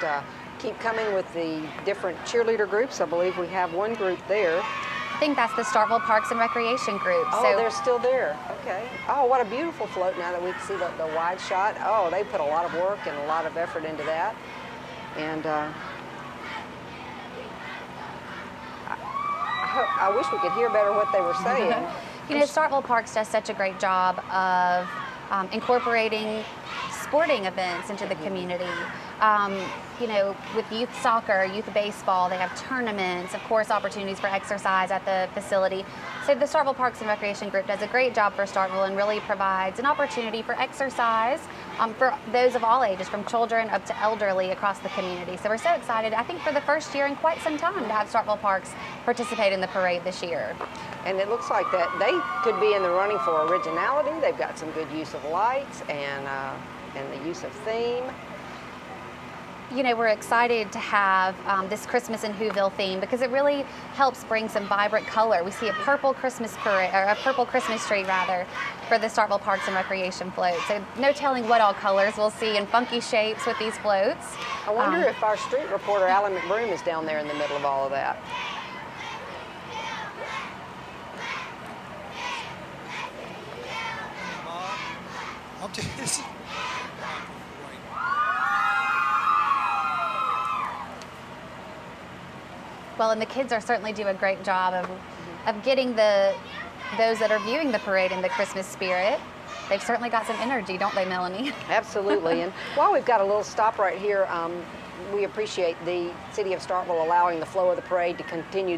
keep coming with the different cheerleader groups. I believe we have one group there. I think that's the Starkville Parks and Recreation Group. Oh, so they're still there. Okay. Oh, what a beautiful float now that we can see the wide shot. Oh, they put a lot of work and a lot of effort into that. And I wish we could hear better what they were saying. You know, Starkville Parks does such a great job of incorporating sporting events into the community. You know, with youth soccer, youth baseball, they have tournaments, of course, opportunities for exercise at the facility. So the Starkville Parks and Recreation Group does a great job for Starkville and really provides an opportunity for exercise for those of all ages, from children up to elderly across the community. So we're so excited, I think for the first year in quite some time, to have Starkville Parks participate in the parade this year. And it looks like that they could be in the running for originality. They've got some good use of lights and the use of theme. You know, we're excited to have this Christmas in Whoville theme because it really helps bring some vibrant color. We see a purple Christmas parade, or a purple Christmas tree rather, for the Starkville Parks and Recreation float. So no telling what all colors we'll see in funky shapes with these floats. I wonder if our street reporter Alan McBroom is down there in the middle of all of that. I'm just Well, and the kids are certainly do a great job of getting those that are viewing the parade in the Christmas spirit. They've certainly got some energy, don't they, Melanie? Absolutely. And while we've got a little stop right here, we appreciate the City of Starkville allowing the flow of the parade to continue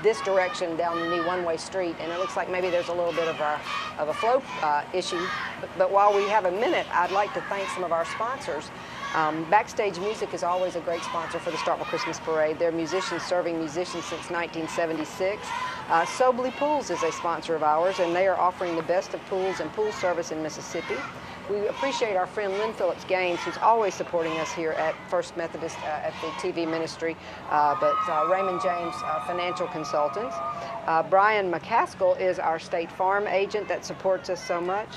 this direction down the new one-way street. And it looks like maybe there's a little bit of a flow issue. But while we have a minute, I'd like to thank some of our sponsors. Backstage Music is always a great sponsor for the Starkville Christmas Parade. They're musicians serving musicians since 1976. Sobley Pools is a sponsor of ours, and they are offering the best of pools and pool service in Mississippi. We appreciate our friend Lynn Phillips Gaines, who's always supporting us here at First Methodist at the TV ministry, but Raymond James Financial Consultants. Brian McCaskill is our State Farm agent that supports us so much.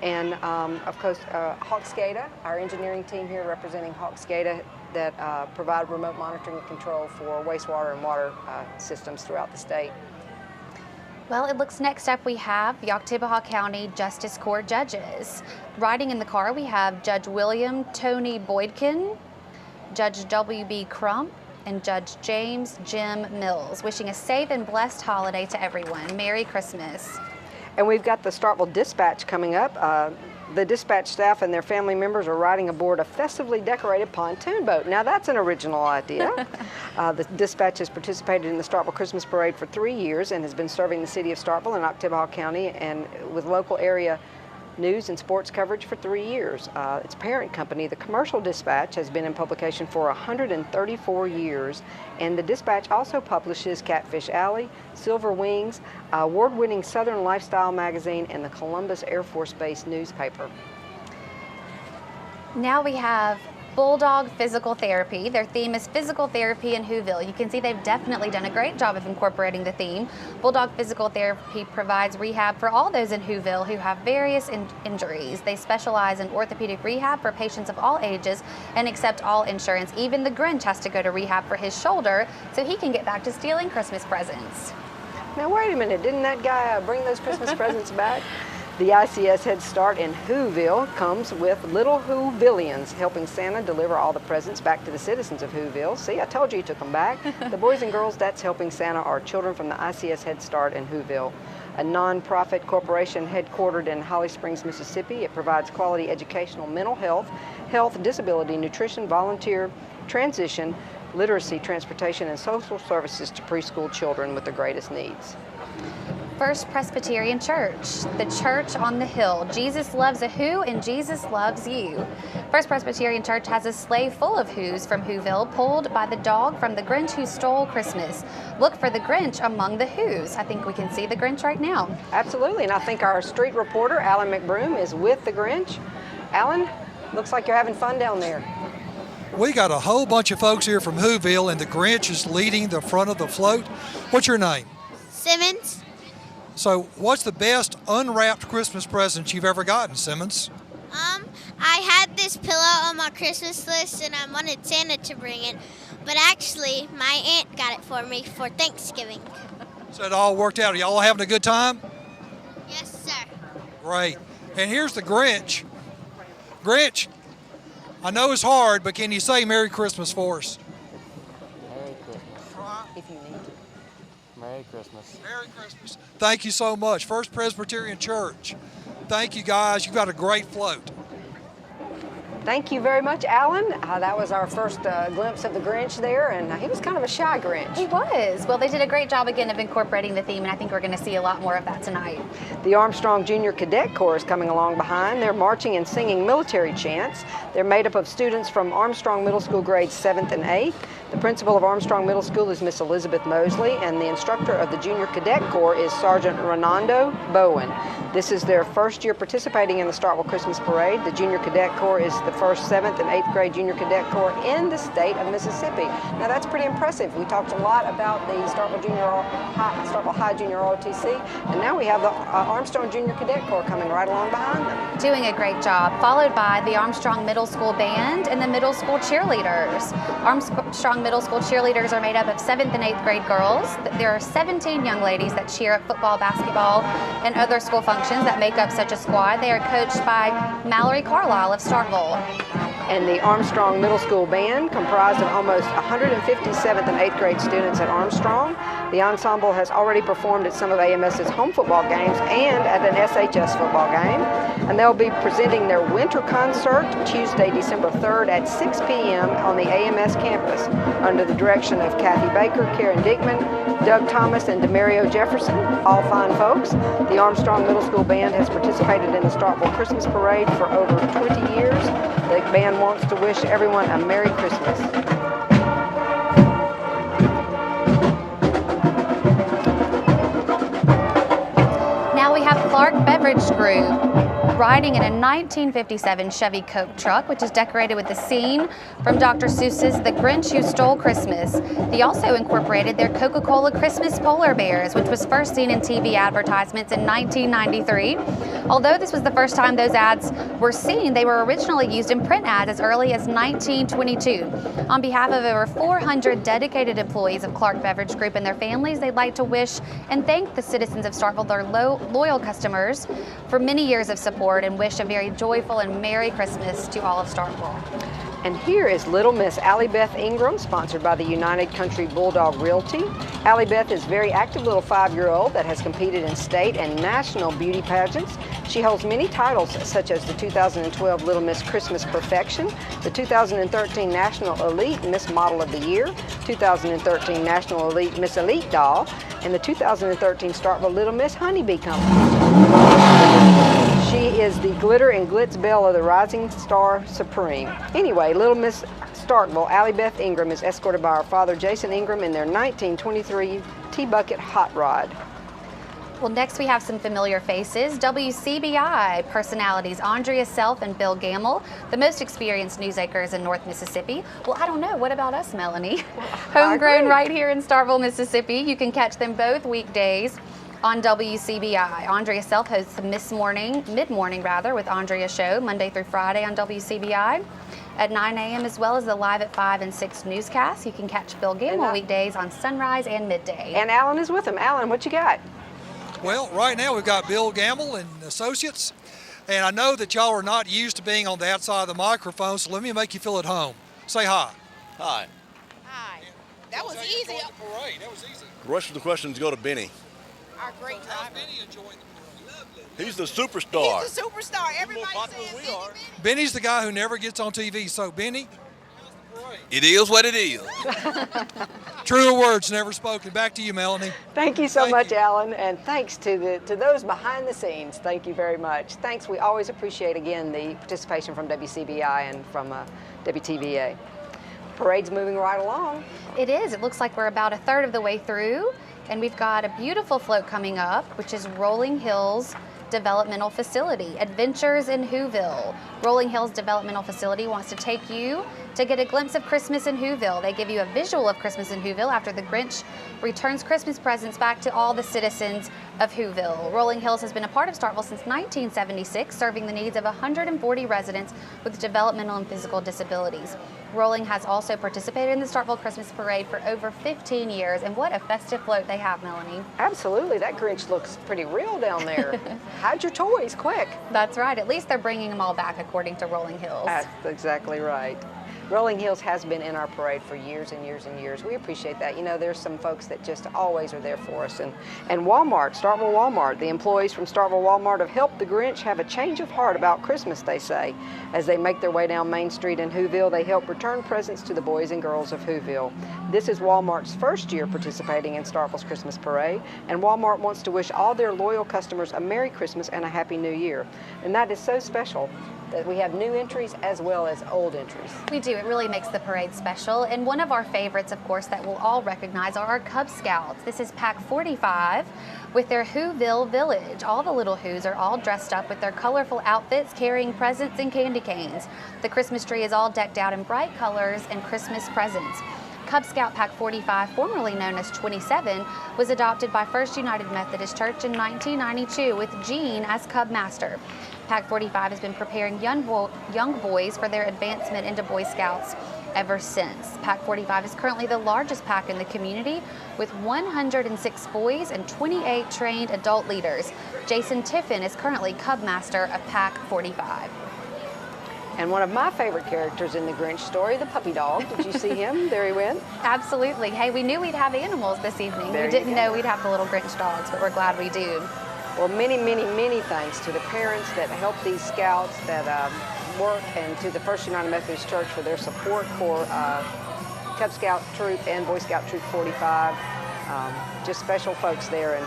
And of course, Hawk SCADA, our engineering team here representing Hawk SCADA that provide remote monitoring and control for wastewater and water systems throughout the state. Well, it looks next up we have the Oktibbeha County Justice Court judges. Riding in the car we have Judge William Tony Boydkin, Judge W.B. Crump, and Judge James Jim Mills, wishing a safe and blessed holiday to everyone. Merry Christmas. And we've got the Starkville Dispatch coming up. The dispatch staff and their family members are riding aboard a festively decorated pontoon boat. Now that's an original idea. The dispatch has participated in the Starkville Christmas Parade for 3 years and has been serving the city of Starkville and Oktibbeha County and with local area news and sports coverage for 3 years. Its parent company, the Commercial Dispatch, has been in publication for 134 years, and the Dispatch also publishes Catfish Alley, Silver Wings, award-winning Southern Lifestyle magazine, and the Columbus Air Force Base newspaper. Now we have Bulldog Physical Therapy. Their theme is physical therapy in Whoville. You can see they've definitely done a great job of incorporating the theme. Bulldog Physical Therapy provides rehab for all those in Whoville who have various injuries. They specialize in orthopedic rehab for patients of all ages and accept all insurance. Even the Grinch has to go to rehab for his shoulder so he can get back to stealing Christmas presents. Now wait a minute, didn't that guy bring those Christmas presents back? The ICS Head Start in Whoville comes with Little Whovillians, helping Santa deliver all the presents back to the citizens of Whoville. See, I told you he took them back. The boys and girls that's helping Santa are children from the ICS Head Start in Whoville, a non-profit corporation headquartered in Holly Springs, Mississippi. It provides quality educational mental health, disability, nutrition, volunteer, transition, literacy, transportation, and social services to preschool children with the greatest needs. First Presbyterian Church, the church on the hill. Jesus loves a who and Jesus loves you. First Presbyterian Church has a sleigh full of who's from Whoville, pulled by the dog from the Grinch Who Stole Christmas. Look for the Grinch among the who's. I think we can see the Grinch right now. Absolutely, and I think our street reporter, Alan McBroom, is with the Grinch. Alan, looks like you're having fun down there. We got a whole bunch of folks here from Whoville, and the Grinch is leading the front of the float. What's your name? Simmons. So what's the best unwrapped Christmas present you've ever gotten, Simmons? I had this pillow on my Christmas list and I wanted Santa to bring it, but actually my aunt got it for me for Thanksgiving. So it all worked out. Are y'all having a good time? Yes, sir. Great. And here's the Grinch. Grinch, I know it's hard, but can you say Merry Christmas for us? Merry Christmas. If you need to. Merry Christmas. Merry Christmas. Thank you so much. First Presbyterian Church. Thank you, guys. You've got a great float. Thank you very much, Alan. That was our first glimpse of the Grinch there, and he was kind of a shy Grinch. He was. Well, they did a great job again of incorporating the theme, and I think we're going to see a lot more of that tonight. The Armstrong Junior Cadet Corps is coming along behind. They're marching and singing military chants. They're made up of students from Armstrong Middle School grades 7th and 8th. The principal of Armstrong Middle School is Miss Elizabeth Mosley, and the instructor of the Junior Cadet Corps is Sergeant Renando Bowen. This is their first year participating in the Starkville Christmas Parade. The Junior Cadet Corps is the first 7th and 8th grade Junior Cadet Corps in the state of Mississippi. Now that's pretty impressive. We talked a lot about the Starkville High Junior ROTC, and now we have the Armstrong Junior Cadet Corps coming right along behind them. Doing a great job, followed by the Armstrong Middle School Band and the Middle School Cheerleaders. Armstrong Middle School cheerleaders are made up of 7th and 8th grade girls. There are 17 young ladies that cheer at football, basketball, and other school functions that make up such a squad. They are coached by Mallory Carlisle of Starkville. And the Armstrong Middle School Band, comprised of almost 150 7th and 8th grade students at Armstrong. The ensemble has already performed at some of AMS's home football games and at an SHS football game. And they'll be presenting their winter concert Tuesday, December 3rd at 6 p.m. on the AMS campus under the direction of Kathy Baker, Karen Dickman, Doug Thomas, and Demario Jefferson, all fine folks. The Armstrong Middle School Band has participated in the Starkville Christmas Parade for over 20 years. The band wants to wish everyone a Merry Christmas. Now we have Clark Beverage Group. riding in a 1957 Chevy Coke truck, which is decorated with the scene from Dr. Seuss's The Grinch Who Stole Christmas. They also incorporated their Coca-Cola Christmas polar bears, which was first seen in TV advertisements in 1993. Although this was the first time those ads were seen, they were originally used in print ads as early as 1922. On behalf of over 400 dedicated employees of Clark Beverage Group and their families, they'd like to wish and thank the citizens of Starkville, their loyal customers, for many years of support, and wish a very joyful and Merry Christmas to all of Starkville. And here is Little Miss Allie Beth Ingram, sponsored by the United Country Bulldog Realty. Allie Beth is a very active little 5-year-old that has competed in state and national beauty pageants. She holds many titles, such as the 2012 Little Miss Christmas Perfection, the 2013 National Elite Miss Model of the Year, 2013 National Elite Miss Elite Doll, and the 2013 Starkville Little Miss Honeybee Company. She is the glitter and glitz belle of the Rising Star Supreme. Anyway, Little Miss Starkville, Allie Beth Ingram, is escorted by her father, Jason Ingram, in their 1923 T-Bucket Hot Rod. Well, next we have some familiar faces. WCBI personalities Andrea Self and Bill Gamble, the most experienced news anchors in North Mississippi. Well, I don't know. What about us, Melanie? Homegrown right here in Starkville, Mississippi. You can catch them both weekdays on WCBI. Andrea Self hosts the mid-morning with Andrea Show, Monday through Friday on WCBI at 9 a.m., as well as the Live at 5 and 6 newscasts. You can catch Bill Gamble weekdays on Sunrise and Midday. And Alan is with him. Alan, what you got? Well, right now we've got Bill Gamble and Associates, and I know that y'all are not used to being on the outside of the microphone, so let me make you feel at home. Say hi. Hi. Hi. That was easy. That was easy. The rest of the questions go to Benny. Our great driver. Benny enjoying the parade? He's the superstar. He's the superstar. Everybody says we are. Benny's the guy who never gets on TV, so Benny, it is what it is. truer words never spoken. Back to you, Melanie. Thank you so much, Alan, and thanks to those behind the scenes. Thank you very much. Thanks. We always appreciate, again, the participation from WCBI and from WTVA. Parade's moving right along. It is. It looks like we're about a third of the way through, and we've got a beautiful float coming up, which is Rolling Hills Developmental Facility, Adventures in Whoville. Rolling Hills Developmental Facility wants to take you to get a glimpse of Christmas in Whoville. They give you a visual of Christmas in Whoville after the Grinch returns Christmas presents back to all the citizens of Whoville. Rolling Hills has been a part of Starkville since 1976, serving the needs of 140 residents with developmental and physical disabilities. Rolling has also participated in the Starkville Christmas Parade for over 15 years, and what a festive float they have, Melanie. Absolutely. That Grinch looks pretty real down there. Hide your toys, quick. That's right. At least they're bringing them all back, according to Rolling Hills. That's exactly right. Rolling Hills has been in our parade for years and years and years. We appreciate that. You know, there's some folks that just always are there for us. And Walmart, Starkville Walmart, the employees from Starkville Walmart have helped the Grinch have a change of heart about Christmas, they say. As they make their way down Main Street in Whoville, they help return presents to the boys and girls of Whoville. This is Walmart's first year participating in Starkville's Christmas Parade, and Walmart wants to wish all their loyal customers a Merry Christmas and a Happy New Year. And that is so special that we have new entries as well as old entries. We do. It really makes the parade special. And one of our favorites, of course, that we'll all recognize are our Cub Scouts. This is Pack 45 with their Whoville Village. All the little Whos are all dressed up with their colorful outfits, carrying presents and candy canes. The Christmas tree is all decked out in bright colors and Christmas presents. Cub Scout Pack 45, formerly known as 27, was adopted by First United Methodist Church in 1992 with Gene as Cub Master. Pack 45 has been preparing young boys for their advancement into Boy Scouts ever since. Pack 45 is currently the largest pack in the community with 106 boys and 28 trained adult leaders. Jason Tiffin is currently Cub Master of Pack 45. And one of my favorite characters in the Grinch story, the puppy dog. Did you see him? There he went. Absolutely. Hey, we knew we'd have animals this evening. We didn't know we'd have the little Grinch dogs, but we're glad we do. Well, many, many, many thanks to the parents that help these scouts that work, and to the First United Methodist Church for their support for Cub Scout Troop and Boy Scout Troop 45. Just special folks there. And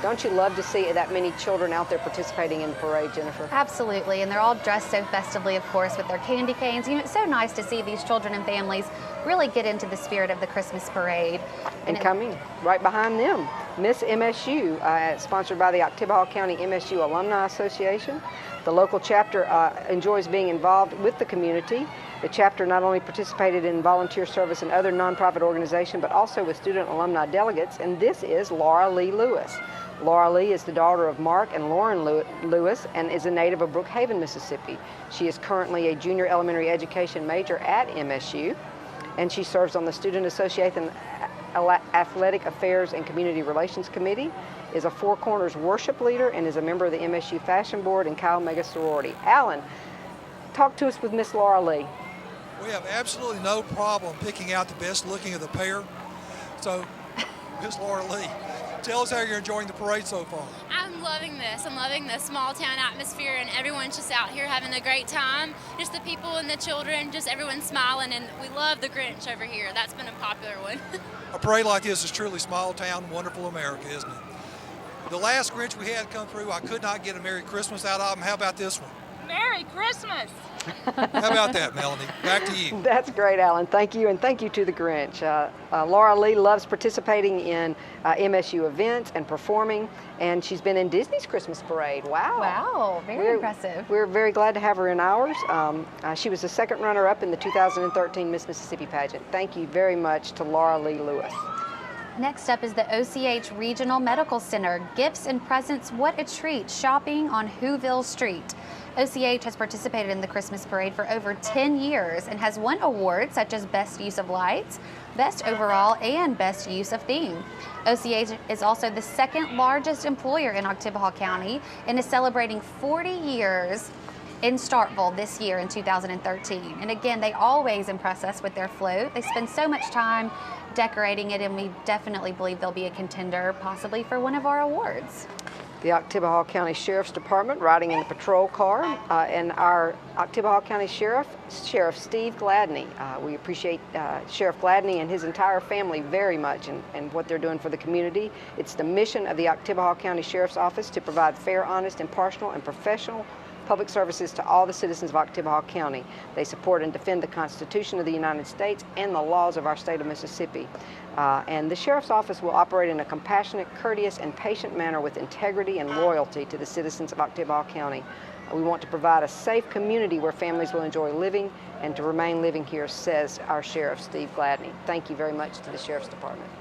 don't you love to see that many children out there participating in the parade, Jennifer? Absolutely, and they're all dressed so festively, of course, with their candy canes. You know, it's so nice to see these children and families really get into the spirit of the Christmas parade. And coming right behind them, Miss MSU, sponsored by the Oktibbeha County MSU Alumni Association. The local chapter enjoys being involved with the community. The chapter not only participated in volunteer service and other nonprofit organizations, but also with student alumni delegates, and this is Laura Lee Lewis. Laura Lee is the daughter of Mark and Lauren Lewis and is a native of Brookhaven, Mississippi. She is currently a junior elementary education major at MSU, and she serves on the Student Association Athletic Affairs and Community Relations Committee, is a Four Corners worship leader, and is a member of the MSU Fashion Board and Chi Omega sorority. Alan, talk to us with Miss Laura Lee. We have absolutely no problem picking out the best looking of the pair. So, Miss Laura Lee, tell us how you're enjoying the parade so far. I'm loving this. I'm loving the small town atmosphere, and everyone's just out here having a great time. Just the people and the children, just everyone smiling, and we love the Grinch over here. That's been a popular one. A parade like this is truly small town, wonderful America, isn't it? The last Grinch we had come through, I could not get a Merry Christmas out of him. How about this one? Merry Christmas. How about that, Melanie? Back to you. That's great, Alan. Thank you, and thank you to the Grinch. Laura Lee loves participating in MSU events and performing, and she's been in Disney's Christmas Parade. Wow. Wow, very impressive. We're very glad to have her in ours. She was the second runner-up in the 2013 Miss Mississippi pageant. Thank you very much to Laura Lee Lewis. Next up is the OCH Regional Medical Center. Gifts and presents, what a treat, shopping on Whoville Street. OCH has participated in the Christmas Parade for over 10 years and has won awards such as Best Use of Lights, Best Overall, and Best Use of Theme. OCH is also the second largest employer in Oktibbeha County and is celebrating 40 years in Starkville this year in 2013. And again, they always impress us with their float. They spend so much time decorating it, and we definitely believe they'll be a contender possibly for one of our awards. The Oktibbeha County Sheriff's Department riding in the patrol car, and our Oktibbeha County Sheriff Steve Gladney. We appreciate Sheriff Gladney and his entire family very much and what they're doing for the community. It's the mission of the Oktibbeha County Sheriff's Office to provide fair, honest, impartial, and professional public services to all the citizens of Oktibbeha County. They support and defend the Constitution of the United States and the laws of our state of Mississippi. And the Sheriff's Office will operate in a compassionate, courteous, and patient manner with integrity and loyalty to the citizens of Oktibbeha County. We want to provide a safe community where families will enjoy living and to remain living here, says our Sheriff, Steve Gladney. Thank you very much to the Sheriff's Department.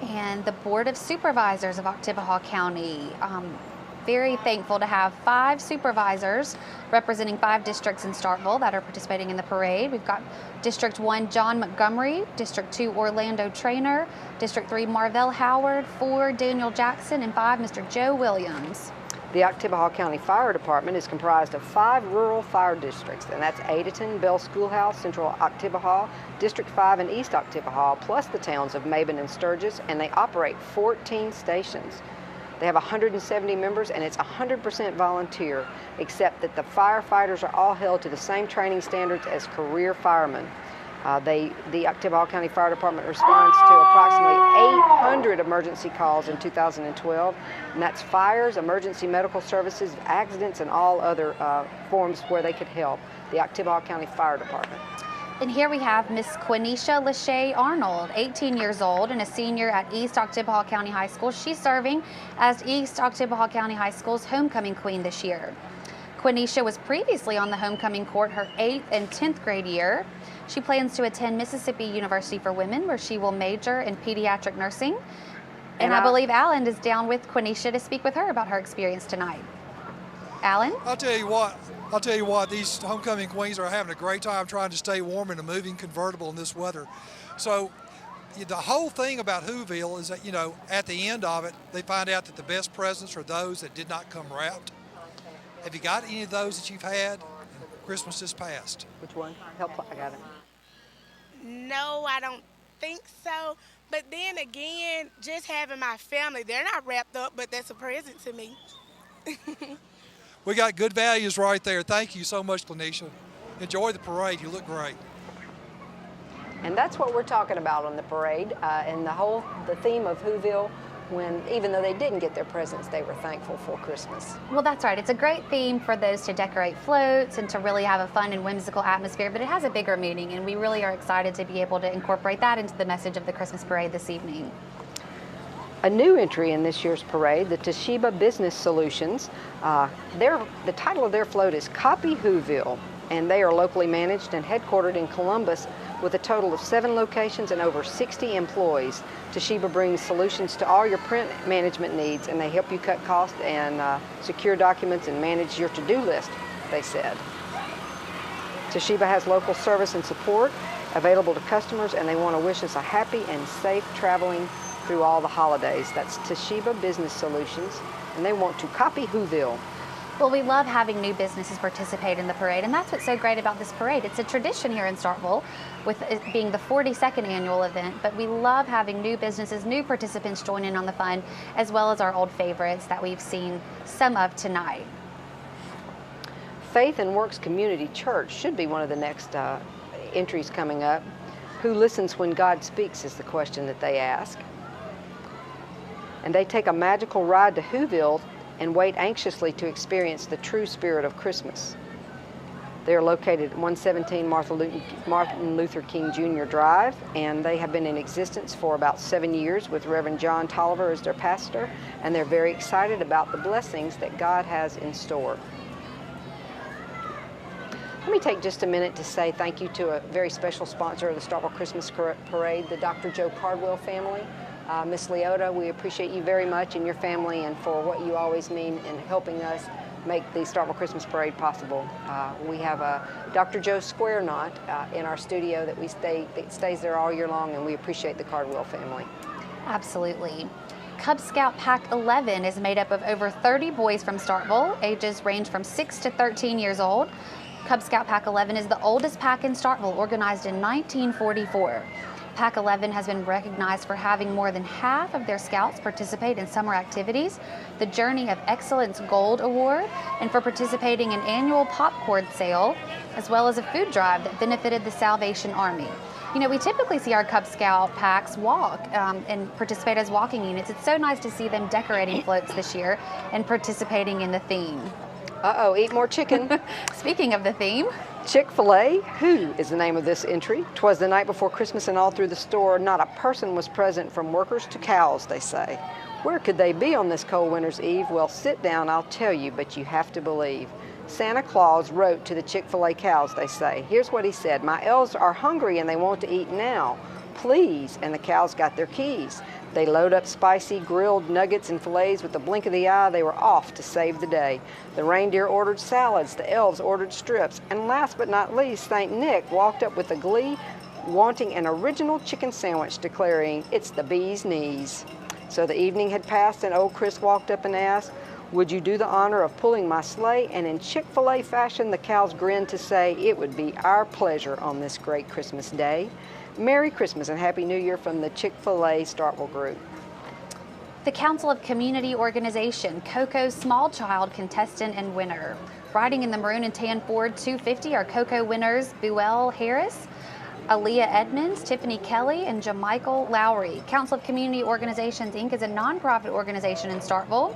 And the Board of Supervisors of Oktibbeha County. Very thankful to have 5 supervisors representing 5 districts in Starkville that are participating in the parade. We've got District 1, John Montgomery, District 2, Orlando Trainer, District 3, Marvell Howard, 4, Daniel Jackson, and 5, Mr. Joe Williams. The Oktibbeha County Fire Department is comprised of 5 rural fire districts, and that's Adeton, Bell Schoolhouse, Central Oktibbeha, District 5, and East Oktibbeha, plus the towns of Mabin and Sturgis, and they operate 14 stations. They have 170 members, and it's 100% volunteer, except that the firefighters are all held to the same training standards as career firemen. The Oktibbeha County Fire Department responds to approximately 800 emergency calls in 2012, and that's fires, emergency medical services, accidents, and all other forms where they could help. The Oktibbeha County Fire Department. And here we have Miss Quenisha Lachey Arnold, 18 years old and a senior at East Oktibbeha County High School. She's serving as East Oktibbeha County High School's homecoming queen this year. Quenisha was previously on the homecoming court her 8th and 10th grade year. She plans to attend Mississippi University for Women, where she will major in pediatric nursing. And I believe Alan is down with Quenisha to speak with her about her experience tonight. Alan? I'll tell you what, these homecoming queens are having a great time trying to stay warm in a moving convertible in this weather. So the whole thing about Whoville is that, you know, at the end of it, they find out that the best presents are those that did not come wrapped. Have you got any of those that you've had? Christmas is past. Which one? Help, I got it. No, I don't think so. But then again, just having my family, they're not wrapped up, but that's a present to me. We got good values right there. Thank you so much, Quenisha. Enjoy the parade. You look great. And that's what we're talking about on the parade, and the theme of Whoville, when even though they didn't get their presents, they were thankful for Christmas. Well, that's right. It's a great theme for those to decorate floats and to really have a fun and whimsical atmosphere, but it has a bigger meaning, and we really are excited to be able to incorporate that into the message of the Christmas parade this evening. A new entry in this year's parade, the Toshiba Business Solutions. The title of their float is Copy Whoville, and they are locally managed and headquartered in Columbus with a total of 7 locations and over 60 employees. Toshiba brings solutions to all your print management needs, and they help you cut costs and secure documents and manage your to-do list, they said. Toshiba has local service and support available to customers, and they want to wish us a happy and safe traveling through all the holidays. That's Toshiba Business Solutions, and they want to copy Whoville. Well, we love having new businesses participate in the parade, and that's what's so great about this parade. It's a tradition here in Starkville, with it being the 42nd annual event, but we love having new businesses, new participants join in on the fun, as well as our old favorites that we've seen some of tonight. Faith and Works Community Church should be one of the next entries coming up. Who listens when God speaks is the question that they ask. And they take a magical ride to Whoville and wait anxiously to experience the true spirit of Christmas. They are located at 117 Martin Luther King Jr. Drive, and they have been in existence for about 7 years with Reverend John Tolliver as their pastor, and they're very excited about the blessings that God has in store. Let me take just a minute to say thank you to a very special sponsor of the Starkville Christmas Parade, the Dr. Joe Cardwell family. Miss Leota, we appreciate you very much and your family and for what you always mean in helping us make the Starkville Christmas Parade possible. We have a Dr. Joe Square Knot in our studio that stays there all year long, and we appreciate the Cardwell family. Absolutely. Cub Scout Pack 11 is made up of over 30 boys from Starkville. Ages range from 6 to 13 years old. Cub Scout Pack 11 is the oldest pack in Starkville, organized in 1944. Pack 11 has been recognized for having more than half of their scouts participate in summer activities, the Journey of Excellence Gold Award, and for participating in annual popcorn sale, as well as a food drive that benefited the Salvation Army. You know, we typically see our Cub Scout packs walk and participate as walking units. It's so nice to see them decorating floats this year and participating in the theme. Uh-oh, eat more chicken. Speaking of the theme, Chick-fil-A, Who is the name of this entry. 'Twas the night before Christmas, and all through the store, not a person was present, from workers to cows, they say. Where could they be on this cold winter's eve? Well, sit down, I'll tell you, but you have to believe. Santa Claus wrote to the Chick-fil-A cows, they say. Here's what he said: my elves are hungry and they want to eat now. Please. And the cows got their keys. They load up spicy grilled nuggets and fillets. With the blink of the eye, they were off to save the day. The reindeer ordered salads, the elves ordered strips, and last but not least, St. Nick walked up with a glee, wanting an original chicken sandwich, declaring, it's the bee's knees. So the evening had passed, and old Chris walked up and asked, would you do the honor of pulling my sleigh? And in Chick-fil-A fashion, the cows grinned to say, it would be our pleasure on this great Christmas day. Merry Christmas and Happy New Year from the Chick-fil-A Starkville Group. the Council of Community Organization, Coco's Small Child Contestant and Winner. Riding in the maroon and tan Ford 250 are Coco winners Buell Harris, Aaliyah Edmonds, Tiffany Kelly, and Jamichael Lowry. Council of Community Organizations, Inc. is a nonprofit organization in Starkville,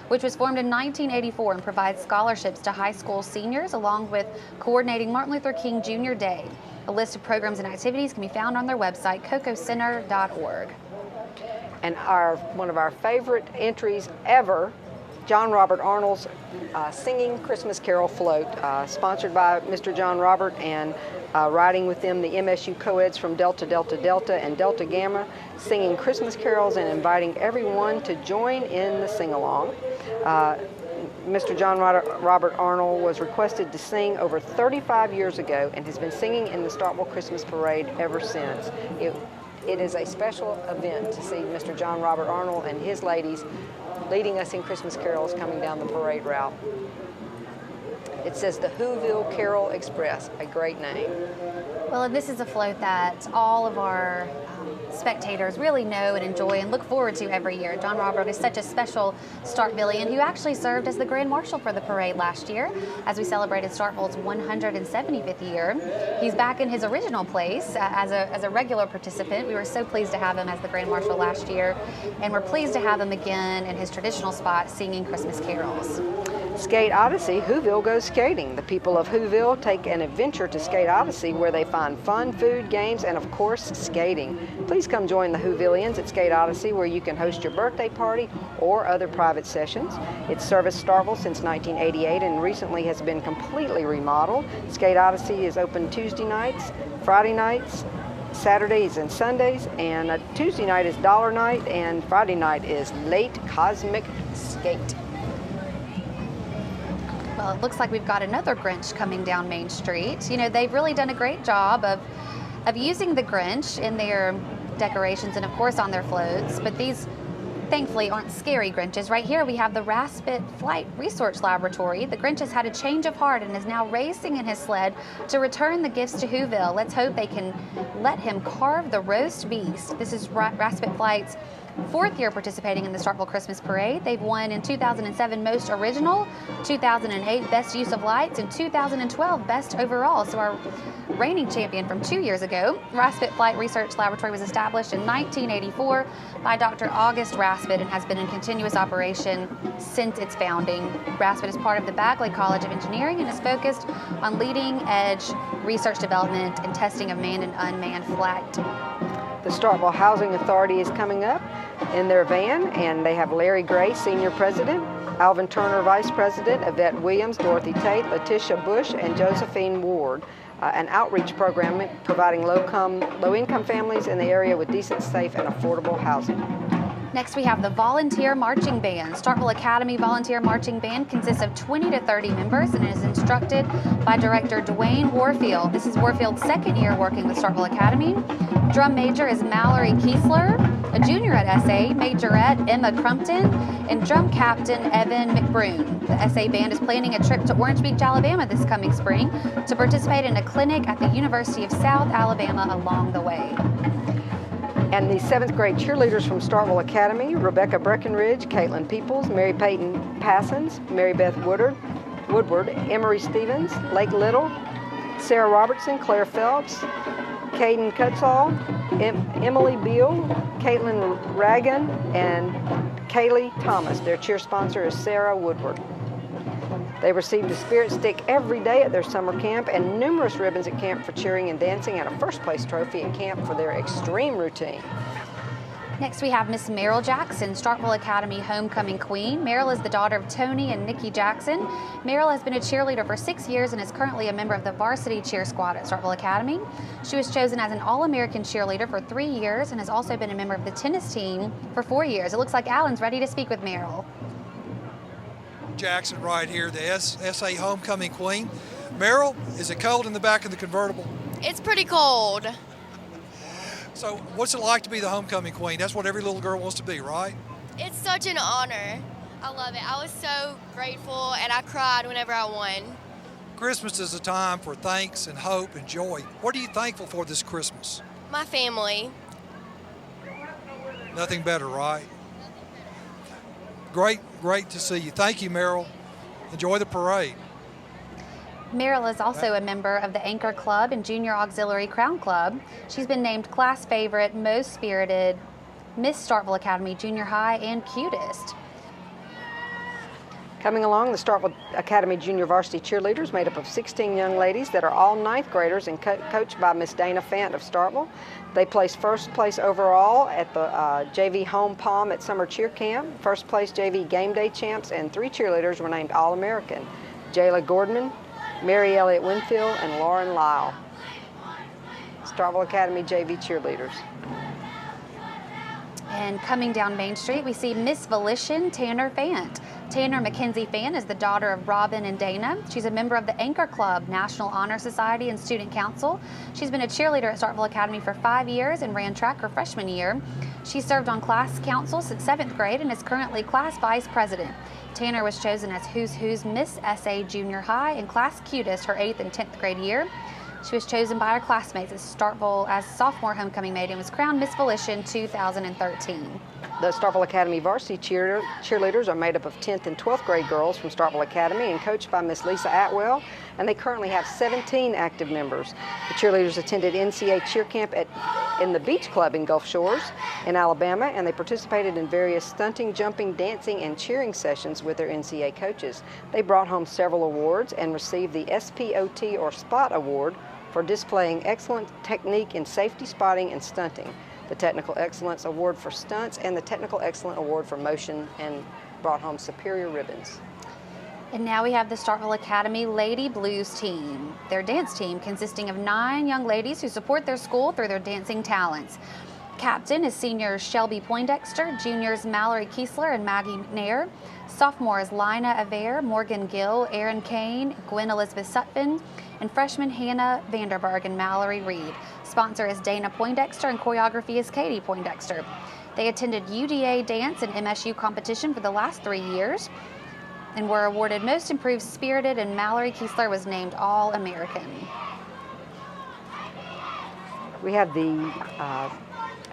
which was formed in 1984 and provides scholarships to high school seniors, along with coordinating Martin Luther King Jr. Day. A list of programs and activities can be found on their website, cococenter.org. And one of our favorite entries ever, John Robert Arnold's Singing Christmas Carol Float, sponsored by Mr. John Robert, and riding with them the MSU co-eds from Delta, Delta, Delta, and Delta Gamma, singing Christmas carols and inviting everyone to join in the sing-along. Mr. John Robert Arnold was requested to sing over 35 years ago and has been singing in the Starkville Christmas Parade ever since. It is a special event to see Mr. John Robert Arnold and his ladies leading us in Christmas carols coming down the parade route. It says the Whoville Carol Express, a great name. Well, and this is a float that all of our spectators really know and enjoy and look forward to every year. John Robert is such a special Starkvillian who actually served as the Grand Marshal for the parade last year as we celebrated Starkville's 175th year. He's back in his original place as a regular participant. We were so pleased to have him as the Grand Marshal last year, and we're pleased to have him again in his traditional spot singing Christmas carols. Skate Odyssey, Whoville goes skating. The people of Whoville take an adventure to Skate Odyssey, where they find fun, food, games, and of course, skating. Please please come join the Whovillians at Skate Odyssey, where you can host your birthday party or other private sessions. It's serviced Starkville since 1988 and recently has been completely remodeled. Skate Odyssey is open Tuesday nights, Friday nights, Saturdays and Sundays, and Tuesday night is Dollar Night, and Friday night is Late Cosmic Skate. Well, it looks like we've got another Grinch coming down Main Street. You know, they've really done a great job of using the Grinch in their decorations and, of course, on their floats. But these, thankfully, aren't scary Grinches. Right here, we have the Raspet Flight Research Laboratory. The Grinch has had a change of heart and is now racing in his sled to return the gifts to Whoville. Let's hope they can let him carve the roast beast. This is Raspet Flight's 4th year participating in the Starkville Christmas Parade. They've won in 2007 Most Original, 2008 Best Use of Lights, and 2012 Best Overall. So our reigning champion from 2 years ago. Raspet Flight Research Laboratory was established in 1984 by Dr. August Raspet and has been in continuous operation since its founding. Raspet is part of the Bagley College of Engineering and is focused on leading edge research development and testing of manned and unmanned flight. The Starkville Housing Authority is coming up in their van, and they have Larry Gray, Senior President, Alvin Turner, Vice President, Yvette Williams, Dorothy Tate, Letitia Bush, and Josephine Ward. An outreach program providing low-income families in the area with decent, safe, and affordable housing. Next, we have the Volunteer Marching Band. Starkville Academy Volunteer Marching Band consists of 20 to 30 members and is instructed by Director Dwayne Warfield. This is Warfield's 2nd year working with Starkville Academy. Drum major is Mallory Kiesler, a junior at SA, majorette Emma Crumpton, and drum captain Evan McBroom. The SA Band is planning a trip to Orange Beach, Alabama this coming spring to participate in a clinic at the University of South Alabama along the way. And the 7th grade cheerleaders from Starkville Academy, Rebecca Breckenridge, Caitlin Peoples, Mary Peyton Passons, Mary Beth Woodward, Emery Stevens, Lake Little, Sarah Robertson, Claire Phelps, Caden Cutsall, Emily Beal, Caitlin Ragan, and Kaylee Thomas. Their cheer sponsor is Sarah Woodward. They received a spirit stick every day at their summer camp and numerous ribbons at camp for cheering and dancing, and a first place trophy at camp for their extreme routine. Next, we have Miss Meryl Jackson, Starkville Academy Homecoming Queen. Meryl is the daughter of Tony and Nikki Jackson. Meryl has been a cheerleader for 6 years and is currently a member of the varsity cheer squad at Starkville Academy. She was chosen as an All-American cheerleader for 3 years and has also been a member of the tennis team for 4 years. It looks like Alan's ready to speak with Meryl. Jackson right here, the SA Homecoming Queen. Meryl, is it cold in the back of the convertible? It's pretty cold. So what's it like to be the Homecoming Queen? That's what every little girl wants to be, right? It's such an honor. I love it. I was so grateful and I cried whenever I won. Christmas is a time for thanks and hope and joy. What are you thankful for this Christmas? My family. Nothing better, right? Great to see you. Thank you, Meryl. Enjoy the parade. Meryl is also a member of the Anchor Club and Junior Auxiliary Crown Club. She's been named class favorite, most spirited, Miss Starkville Academy Junior High, and cutest. Coming along, the Starkville Academy Junior Varsity Cheerleaders, made up of 16 young ladies that are all 9th graders and coached by Miss Dana Fant of Starkville. They placed first place overall at the JV Home Palm at Summer Cheer Camp, first place JV Game Day champs, and 3 cheerleaders were named All-American: Jayla Gordman, Mary Elliott Winfield, and Lauren Lyle. Starkville Academy JV cheerleaders. And coming down Main Street, we see Miss Volition Tanner Fant. Tanner Mackenzie Fant is the daughter of Robin and Dana. She's a member of the Anchor Club, National Honor Society, and Student Council. She's been a cheerleader at Starkville Academy for 5 years and ran track her freshman year. She served on class council since 7th grade and is currently class vice president. Tanner was chosen as Who's Who's Miss SA Junior High and class cutest her 8th and 10th grade year. She was chosen by her classmates as Starkville as sophomore homecoming maid and was crowned Miss Volition 2013. The Starkville Academy varsity cheerleaders are made up of 10th and 12th grade girls from Starkville Academy and coached by Miss Lisa Atwell, and they currently have 17 active members. The cheerleaders attended NCA cheer camp in the Beach Club in Gulf Shores in Alabama, and they participated in various stunting, jumping, dancing, and cheering sessions with their NCA coaches. They brought home several awards and received the SPOT or SPOT award for displaying excellent technique in safety spotting and stunting. the Technical Excellence Award for Stunts, and the Technical Excellence Award for Motion, and brought home superior ribbons. And now we have the Starkville Academy Lady Blues team. Their dance team consisting of 9 young ladies who support their school through their dancing talents. Captain is seniors Shelby Poindexter, juniors Mallory Kiesler and Maggie Nair, sophomores Lina Aver, Morgan Gill, Erin Kane, Gwen Elizabeth Sutphin, and freshmen Hannah Vanderberg and Mallory Reed. Sponsor is Dana Poindexter and choreography is Katie Poindexter. They attended UDA dance and MSU competition for the last 3 years and were awarded Most Improved Spirited, and Mallory Kiesler was named All-American. We have the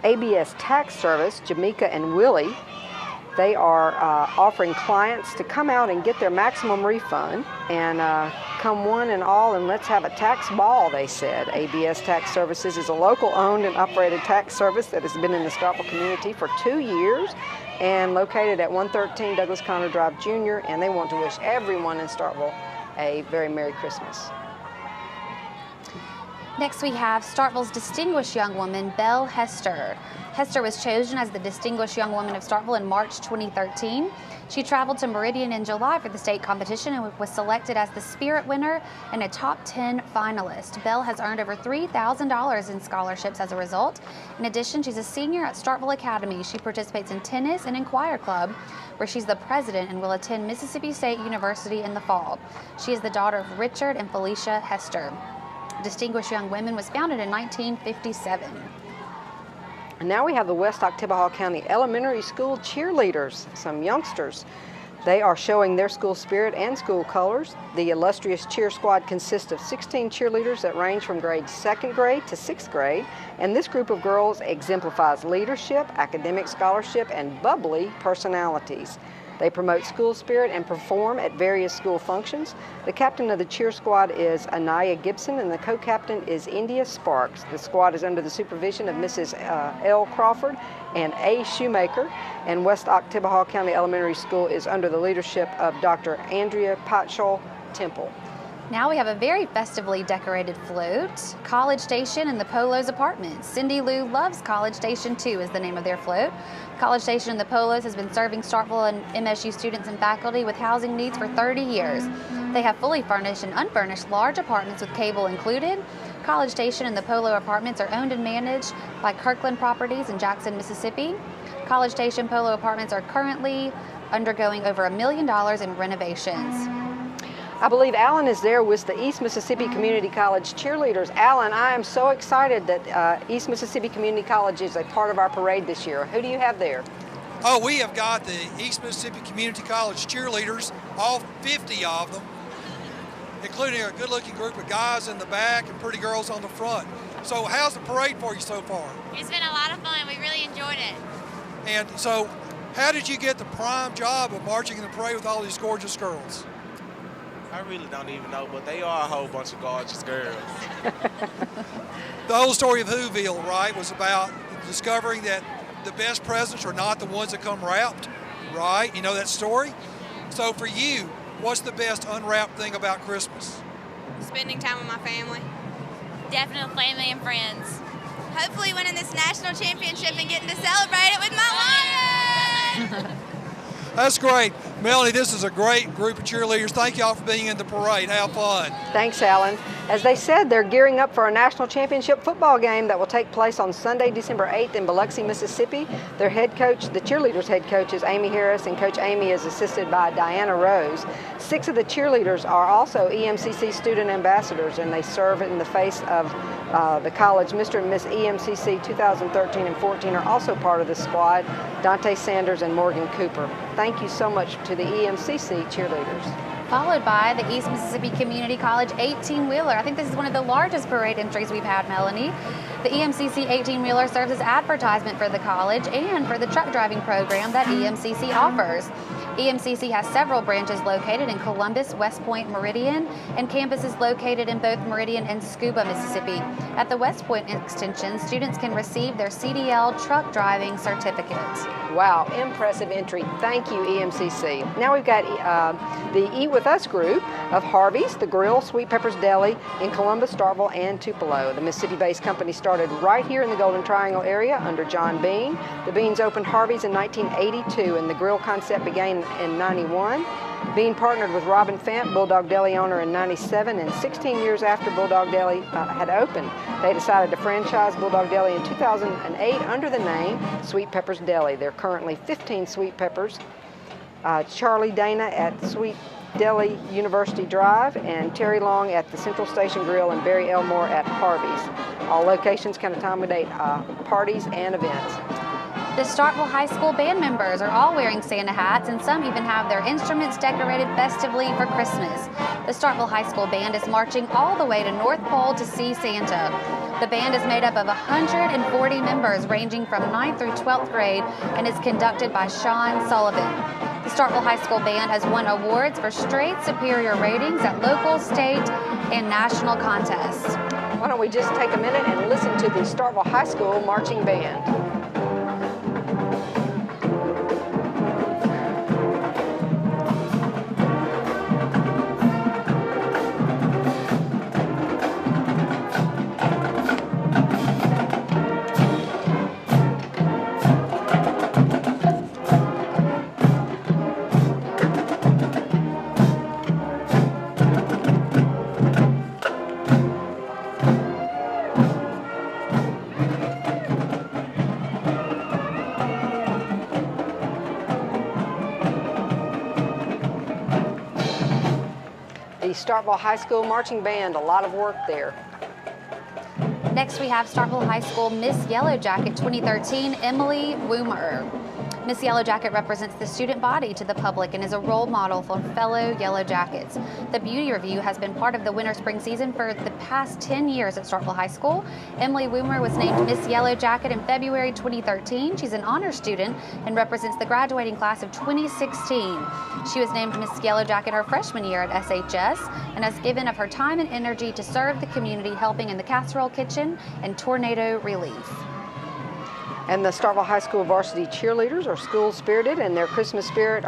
ABS Tax Service, Jamaica and Willie. They are offering clients to come out and get their maximum refund and come one and all and let's have a tax ball, they said. ABS Tax Services is a local owned and operated tax service that has been in the Starkville community for 2 years and located at 113 Douglas Conner Drive Jr. And they want to wish everyone in Starkville a very Merry Christmas. Next we have Starkville's distinguished young woman, Belle Hester. Hester was chosen as the Distinguished Young Woman of Starkville in March 2013. She traveled to Meridian in July for the state competition and was selected as the Spirit winner and a top 10 finalist. Belle has earned over $3,000 in scholarships as a result. In addition, she's a senior at Starkville Academy. She participates in tennis and in choir club, where she's the president and will attend Mississippi State University in the fall. She is the daughter of Richard and Felicia Hester. Distinguished Young Women was founded in 1957. And now we have the West Oktibbeha County Elementary School cheerleaders, some youngsters. They are showing their school spirit and school colors. The illustrious cheer squad consists of 16 cheerleaders that range from grade 2nd grade to 6th grade. And this group of girls exemplifies leadership, academic scholarship, and bubbly personalities. They promote school spirit and perform at various school functions. The captain of the cheer squad is Anaya Gibson and the co-captain is India Sparks. The squad is under the supervision of Mrs. L. Crawford and A. Shoemaker, and West Oktibbeha County Elementary School is under the leadership of Dr. Andrea Patchell Temple. Now we have a very festively decorated float. College Station and the Polos Apartments. Cindy Lou Loves College Station 2 is the name of their float. College Station and the Polos has been serving Starkville and MSU students and faculty with housing needs for 30 years. They have fully furnished and unfurnished large apartments with cable included. College Station and the Polo Apartments are owned and managed by Kirkland Properties in Jackson, Mississippi. College Station Polo Apartments are currently undergoing over $1 million in renovations. I believe Alan is there with the East Mississippi Community College cheerleaders. Alan, I am so excited that East Mississippi Community College is a part of our parade this year. Who do you have there? Oh, we have got the East Mississippi Community College cheerleaders, all 50 of them, including a good-looking group of guys in the back and pretty girls on the front. So how's the parade for you so far? It's been a lot of fun. We really enjoyed it. And so how did you get the prime job of marching in the parade with all these gorgeous girls? I really don't even know, but they are a whole bunch of gorgeous girls. The whole story of Whoville, right, was about discovering that the best presents are not the ones that come wrapped, right? You know that story? So for you, what's the best unwrapped thing about Christmas? Spending time with my family. Definitely family and friends. Hopefully winning this national championship and getting to celebrate it with my Lions! That's great. Melanie, this is a great group of cheerleaders. Thank y'all for being in the parade. Have fun. Thanks, Alan. As they said, they're gearing up for a national championship football game that will take place on Sunday, December 8th in Biloxi, Mississippi. Their head coach, the cheerleaders' head coach, is Amy Harris, and Coach Amy is assisted by Diana Rose. 6 of the cheerleaders are also EMCC student ambassadors, and they serve in the face of the college. Mr. and Miss EMCC 2013 and 14 are also part of the squad, Dante Sanders and Morgan Cooper. Thank you so much to the EMCC cheerleaders. Followed by the East Mississippi Community College 18-wheeler. I think this is one of the largest parade entries we've had, Melanie. The EMCC 18-wheeler serves as advertisement for the college and for the truck driving program that EMCC offers. EMCC has several branches located in Columbus, West Point, Meridian, and campuses located in both Meridian and Scuba, Mississippi. At the West Point Extension, students can receive their CDL truck driving certificate. Wow, impressive entry. Thank you, EMCC. Now we've got the Eat With Us group of Harvey's, The Grill, Sweet Peppers Deli in Columbus, Starkville, and Tupelo. The Mississippi-based company started right here in the Golden Triangle area under John Bean. The Beans opened Harvey's in 1982, and the grill concept began in 91. Bean partnered with Robin Fant, Bulldog Deli owner, in 97, and 16 years after Bulldog Deli had opened, they decided to franchise Bulldog Deli in 2008 under the name Sweet Peppers Deli. There are currently 15 Sweet Peppers. Charlie Dana at Sweet Deli University Drive, and Terry Long at the Central Station Grill, and Barry Elmore at Harvey's. All locations can accommodate parties and events. The Starkville High School band members are all wearing Santa hats, and some even have their instruments decorated festively for Christmas. The Starkville High School band is marching all the way to North Pole to see Santa. The band is made up of 140 members ranging from 9th through 12th grade and is conducted by Sean Sullivan. The Starkville High School band has won awards for straight superior ratings at local, state, and national contests. Why don't we just take a minute and listen to the Starkville High School marching band. Starkville High School marching band, a lot of work there. Next we have Starkville High School Miss Yellow Jacket 2013, Emily Woomer. Miss Yellow Jacket represents the student body to the public and is a role model for fellow Yellow Jackets. The Beauty Review has been part of the winter-spring season for the past 10 years at Starkville High School. Emily Woomer was named Miss Yellow Jacket in February 2013. She's an honor student and represents the graduating class of 2016. She was named Miss Yellow Jacket her freshman year at SHS and has given of her time and energy to serve the community, helping in the casserole kitchen and tornado relief. And the Starkville High School varsity cheerleaders are school-spirited, and their Christmas spirit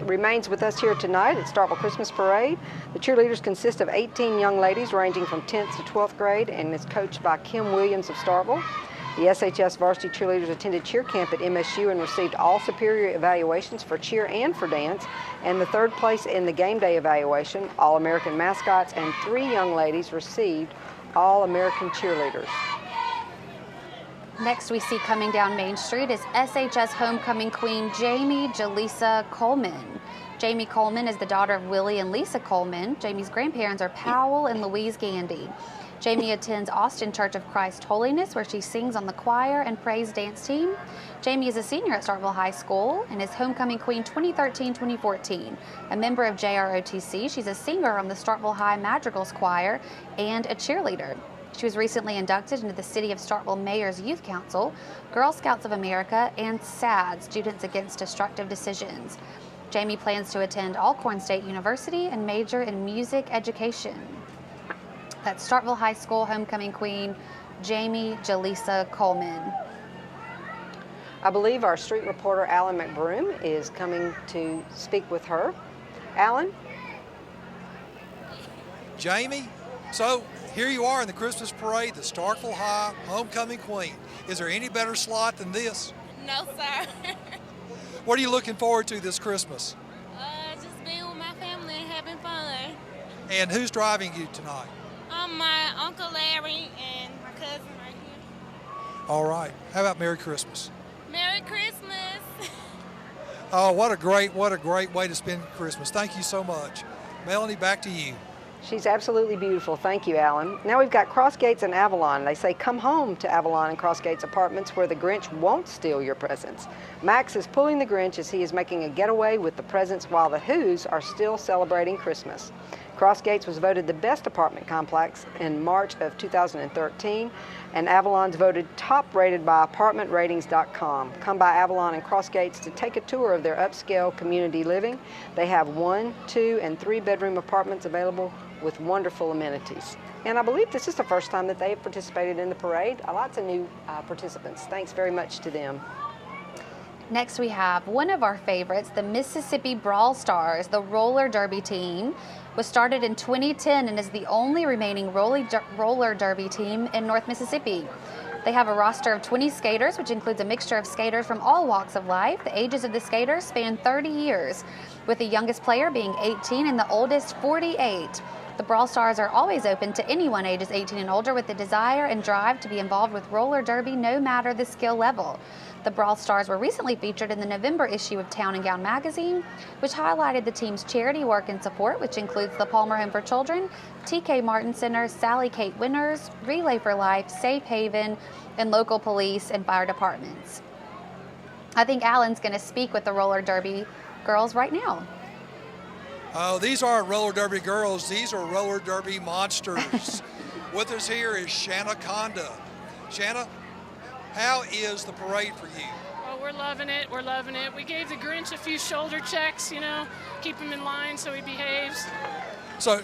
remains with us here tonight at Starkville Christmas Parade. The cheerleaders consist of 18 young ladies ranging from 10th to 12th grade and is coached by Kim Williams of Starkville. The SHS varsity cheerleaders attended cheer camp at MSU and received all superior evaluations for cheer and for dance, and the third place in the game day evaluation, All-American mascots, and 3 young ladies received All-American cheerleaders. Next we see coming down Main Street is SHS homecoming queen Jamie Jaleesa Coleman. Jamie Coleman is the daughter of Willie and Lisa Coleman. Jamie's grandparents are Powell and Louise Gandy. Jamie attends Austin Church of Christ Holiness, where she sings on the choir and praise dance team. Jamie is a senior at Starkville High School and is homecoming queen 2013-2014. A member of JROTC, she's a singer on the Starkville High Madrigals Choir and a cheerleader. She was recently inducted into the City of Starkville Mayor's Youth Council, Girl Scouts of America, and SAD, Students Against Destructive Decisions. Jamie plans to attend Alcorn State University and major in music education. That's Starkville High School homecoming queen, Jamie Jaleesa Coleman. I believe our street reporter, Alan McBroom, is coming to speak with her. Alan? Jamie, so here you are in the Christmas parade, the Starkville High homecoming queen. Is there any better slot than this? No, sir. What are you looking forward to this Christmas? Just being with my family and having fun. And who's driving you tonight? My Uncle Larry and my cousin right here. All right. How about Merry Christmas? Merry Christmas. Oh, what a great way to spend Christmas. Thank you so much. Melanie, back to you. She's absolutely beautiful. Thank you, Alan. Now we've got Crossgates and Avalon. They say come home to Avalon and Crossgates Apartments where the Grinch won't steal your presents. Max is pulling the Grinch as he is making a getaway with the presents while the Who's are still celebrating Christmas. Crossgates was voted the best apartment complex in March of 2013, and Avalon's voted top rated by apartmentratings.com. Come by Avalon and Crossgates to take a tour of their upscale community living. They have 1, 2, and 3 bedroom apartments available with wonderful amenities. And I believe this is the first time that they have participated in the parade. Lots of new participants. Thanks very much to them. Next, we have one of our favorites, the Mississippi Brawl Stars. The roller derby team was started in 2010 and is the only remaining roller derby team in North Mississippi. They have a roster of 20 skaters, which includes a mixture of skaters from all walks of life. The ages of the skaters span 30 years, with the youngest player being 18 and the oldest 48. The Brawl Stars are always open to anyone ages 18 and older with the desire and drive to be involved with roller derby, no matter the skill level. The Brawl Stars were recently featured in the November issue of Town and Gown magazine, which highlighted the team's charity work and support, which includes the Palmer Home for Children, TK Martin Center, Sally Kate Winners, Relay for Life, Safe Haven, and local police and fire departments. I think Alan's going to speak with the roller derby girls right now. Oh, these aren't roller derby girls. These are roller derby monsters. With us here is Shanna Conda. Shanna, how is the parade for you? Oh, we're loving it. We're loving it. We gave the Grinch a few shoulder checks, keep him in line so he behaves. So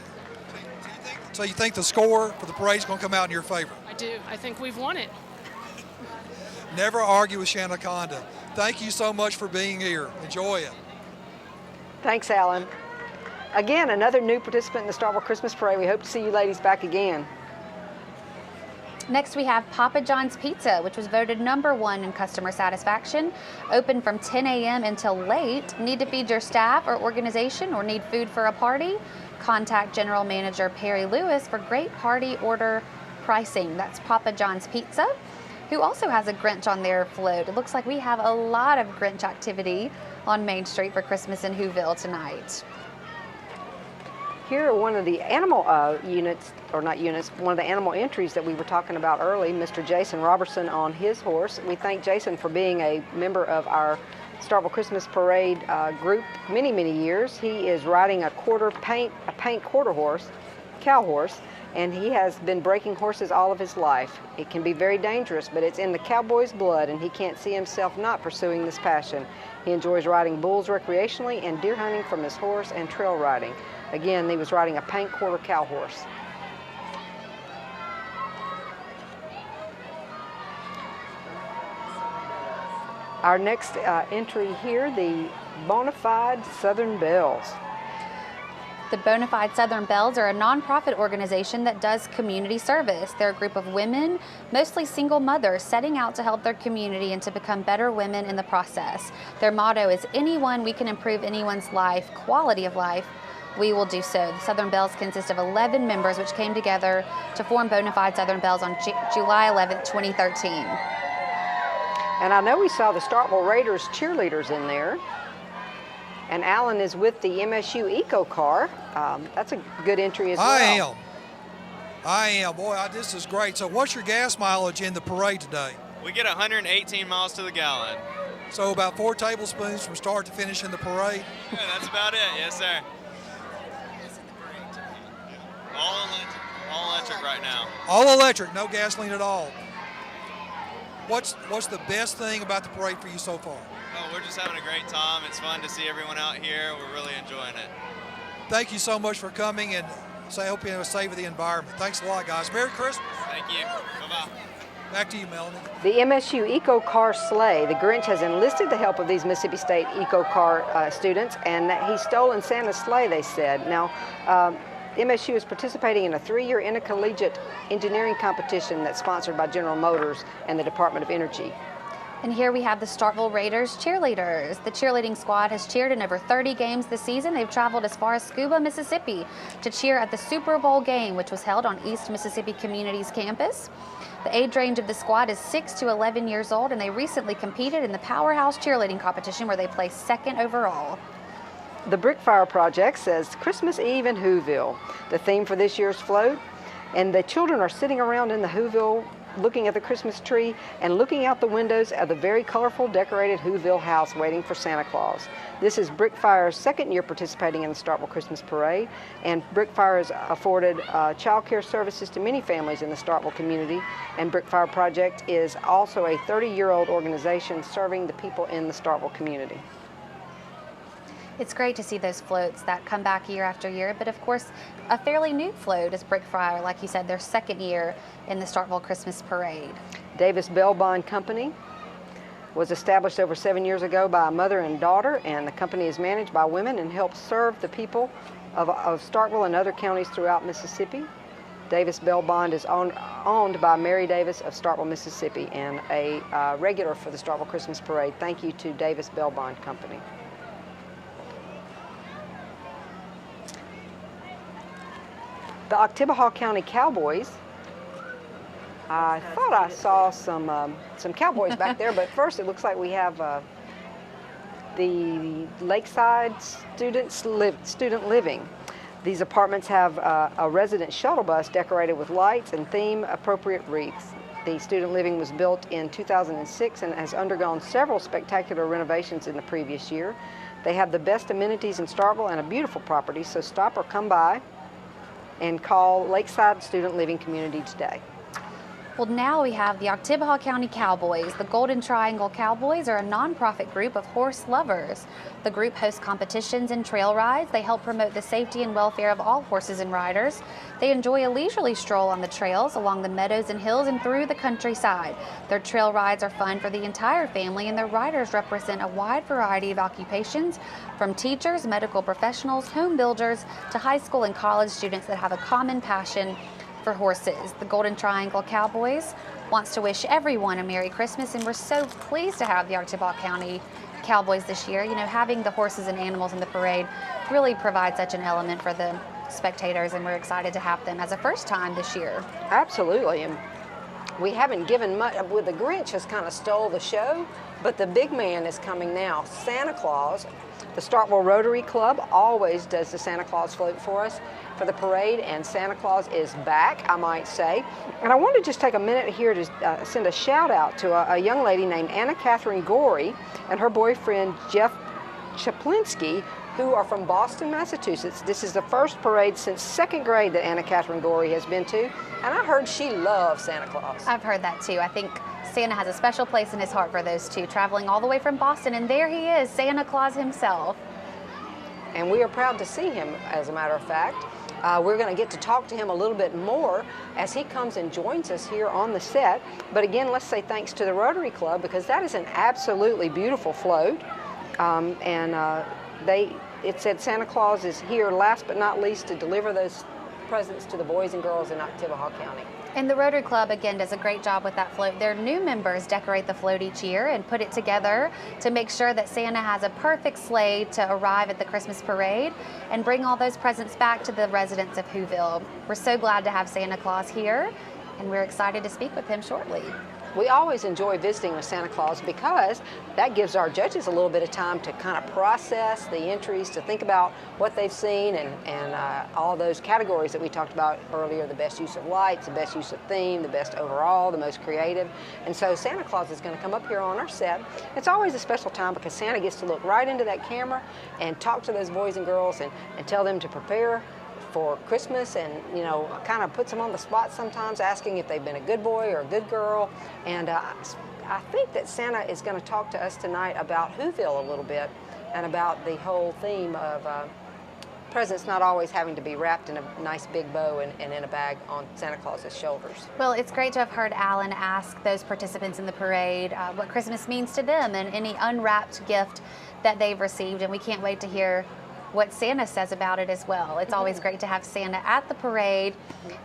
you think the score for the parade is going to come out in your favor? I do. I think we've won it. Never argue with Shanna Conda. Thank you so much for being here. Enjoy it. Thanks, Alan. Again, another new participant in the Starkville Christmas Parade. We hope to see you ladies back again. Next, we have Papa John's Pizza, which was voted #1 in customer satisfaction. Open from 10 a.m. until late. Need to feed your staff or organization or need food for a party? Contact General Manager Perry Lewis for great party order pricing. That's Papa John's Pizza, who also has a Grinch on their float. It looks like we have a lot of Grinch activity on Main Street for Christmas in Whoville tonight. Here are one of the animal one of the animal entries that we were talking about early, Mr. Jason Robertson on his horse. We thank Jason for being a member of our Starkville Christmas Parade group many, many years. He is riding a paint quarter horse, cow horse, and he has been breaking horses all of his life. It can be very dangerous, but it's in the cowboy's blood, and he can't see himself not pursuing this passion. He enjoys riding bulls recreationally and deer hunting from his horse and trail riding. Again, he was riding a paint quarter cow horse. Our next entry here, the Bonafide Southern Belles. The Bonafide Southern Belles are a nonprofit organization that does community service. They're a group of women, mostly single mothers, setting out to help their community and to become better women in the process. Their motto is, anyone we can improve anyone's life, quality of life, we will do so. The Southern Belles consist of 11 members, which came together to form Bonafide Southern Belles on July 11th, 2013. And I know we saw the Starkville Raiders cheerleaders in there. And Alan is with the MSU Eco Car. That's a good entry as well. I am. Boy, this is great. So what's your gas mileage in the parade today? We get 118 miles to the gallon. So about 4 tablespoons from start to finish in the parade? Yeah, that's about it. Yes, sir. All electric right now. All electric, no gasoline at all. What's the best thing about the parade for you so far? Oh, we're just having a great time. It's fun to see everyone out here. We're really enjoying it. Thank you so much for coming, and I hope you save the environment. Thanks a lot, guys. Merry Christmas. Thank you. Bye-bye. Back to you, Melanie. The MSU Eco Car Sleigh. The Grinch has enlisted the help of these Mississippi State Eco Car students, and he's stolen Santa's sleigh, they said. Now, MSU is participating in a 3-year intercollegiate engineering competition that's sponsored by General Motors and the Department of Energy. And here we have the Starkville Raiders cheerleaders. The cheerleading squad has cheered in over 30 games this season. They've traveled as far as Scuba, Mississippi to cheer at the Super Bowl game, which was held on East Mississippi Community's campus. The age range of the squad is 6 to 11 years old, and they recently competed in the Powerhouse cheerleading competition where they placed 2nd overall. The Brickfire Project says Christmas Eve in Whoville, the theme for this year's float. And the children are sitting around in the Whoville looking at the Christmas tree and looking out the windows of the very colorful decorated Whoville house waiting for Santa Claus. This is Brickfire's second year participating in the Starkville Christmas Parade, and Brickfire has afforded child care services to many families in the Starkville community, and Brickfire Project is also a 30-year-old organization serving the people in the Starkville community. It's great to see those floats that come back year after year, but of course, a fairly new float is Brickfire, like you said, their second year in the Starkville Christmas Parade. Davis Bell Bond Company was established over 7 years ago by a mother and daughter, and the company is managed by women and helps serve the people of Starkville and other counties throughout Mississippi. Davis Bell Bond is owned by Mary Davis of Starkville, Mississippi, and a regular for the Starkville Christmas Parade. Thank you to Davis Bell Bond Company. The Oktibbeha County Cowboys. I thought I saw some cowboys back there, but first it looks like we have the Lakeside Student Living. These apartments have a resident shuttle bus decorated with lights and theme-appropriate wreaths. The student living was built in 2006 and has undergone several spectacular renovations in the previous year. They have the best amenities in Starkville and a beautiful property, so stop or come by and call Lakeside Student Living Community today. Well, now we have the Oktibbeha County Cowboys. The Golden Triangle Cowboys are a nonprofit group of horse lovers. The group hosts competitions and trail rides. They help promote the safety and welfare of all horses and riders. They enjoy a leisurely stroll on the trails, along the meadows and hills, and through the countryside. Their trail rides are fun for the entire family, and their riders represent a wide variety of occupations, from teachers, medical professionals, home builders, to high school and college students that have a common passion for horses. The Golden Triangle Cowboys wants to wish everyone a Merry Christmas, and we're so pleased to have the Oktibbeha County Cowboys this year. You know, having the horses and animals in the parade really provides such an element for the spectators, and we're excited to have them as a first time this year. Absolutely, and we haven't given much. The Grinch has kind of stole the show, but the big man is coming now. Santa Claus. The Starkville Rotary Club always does the Santa Claus float for us for the parade, and Santa Claus is back, I might say. And I want to just take a minute here to send a shout out to a young lady named Anna Catherine Gorey and her boyfriend Jeff Chaplinsky, who are from Boston, Massachusetts. This is the first parade since second grade that Anna Catherine Gorey has been to, and I heard she loves Santa Claus. I've heard that too. I think Santa has a special place in his heart for those two, traveling all the way from Boston, and there he is, Santa Claus himself. And we are proud to see him, as a matter of fact. We're going to get to talk to him a little bit more as he comes and joins us here on the set. But again, let's say thanks to the Rotary Club, because that is an absolutely beautiful float. It said Santa Claus is here last but not least to deliver those presents to the boys and girls in Oktibbeha County. And the Rotary Club, again, does a great job with that float. Their new members decorate the float each year and put it together to make sure that Santa has a perfect sleigh to arrive at the Christmas parade and bring all those presents back to the residents of Whoville. We're so glad to have Santa Claus here, and we're excited to speak with him shortly. We always enjoy visiting with Santa Claus because that gives our judges a little bit of time to kind of process the entries, to think about what they've seen, and all those categories that we talked about earlier, the best use of lights, the best use of theme, the best overall, the most creative. And so Santa Claus is going to come up here on our set. It's always a special time because Santa gets to look right into that camera and talk to those boys and girls and tell them to prepare for Christmas, and you know, kind of puts them on the spot sometimes, asking if they've been a good boy or a good girl. And I think that Santa is going to talk to us tonight about Whoville a little bit, and about the whole theme of presents not always having to be wrapped in a nice big bow and in a bag on Santa Claus's shoulders. Well, it's great to have heard Alan ask those participants in the parade what Christmas means to them and any unwrapped gift that they've received, and we can't wait to hear what Santa says about it as well. It's always great to have Santa at the parade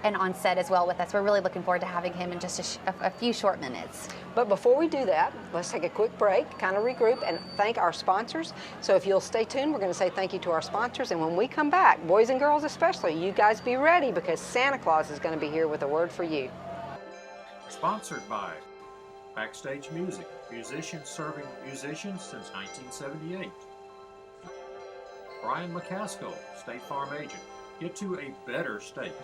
and on set as well with us. We're really looking forward to having him in just a few short minutes. But before we do that, let's take a quick break, kind of regroup, and thank our sponsors. So if you'll stay tuned, we're going to say thank you to our sponsors, and when we come back, boys and girls especially, you guys be ready, because Santa Claus is going to be here with a word for you. Sponsored by Backstage Music, musicians serving musicians since 1978. Brian McCaskill, State Farm Agent. Get to a better state.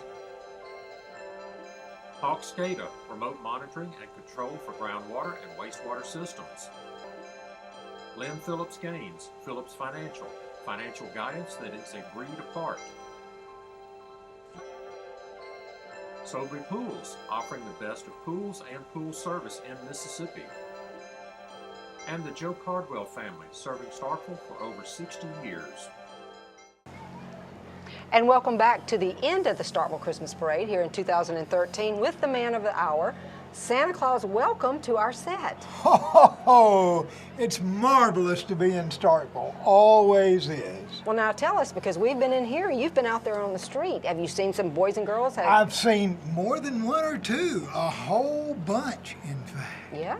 Hawk SCADA, remote monitoring and control for groundwater and wastewater systems. Lynn Phillips Gaines, Phillips Financial, financial guidance that is a breed apart. Sobry Pools, offering the best of pools and pool service in Mississippi. And the Joe Cardwell family, serving Starkville for over 60 years. And welcome back to the end of the Starkville Christmas Parade here in 2013 with the man of the hour, Santa Claus. Welcome to our set. Oh, it's marvelous to be in Starkville. Always is. Well, now tell us, because we've been in here, you've been out there on the street. Have you seen some boys and girls? I've seen more than one or two, a whole bunch, in fact. Yeah?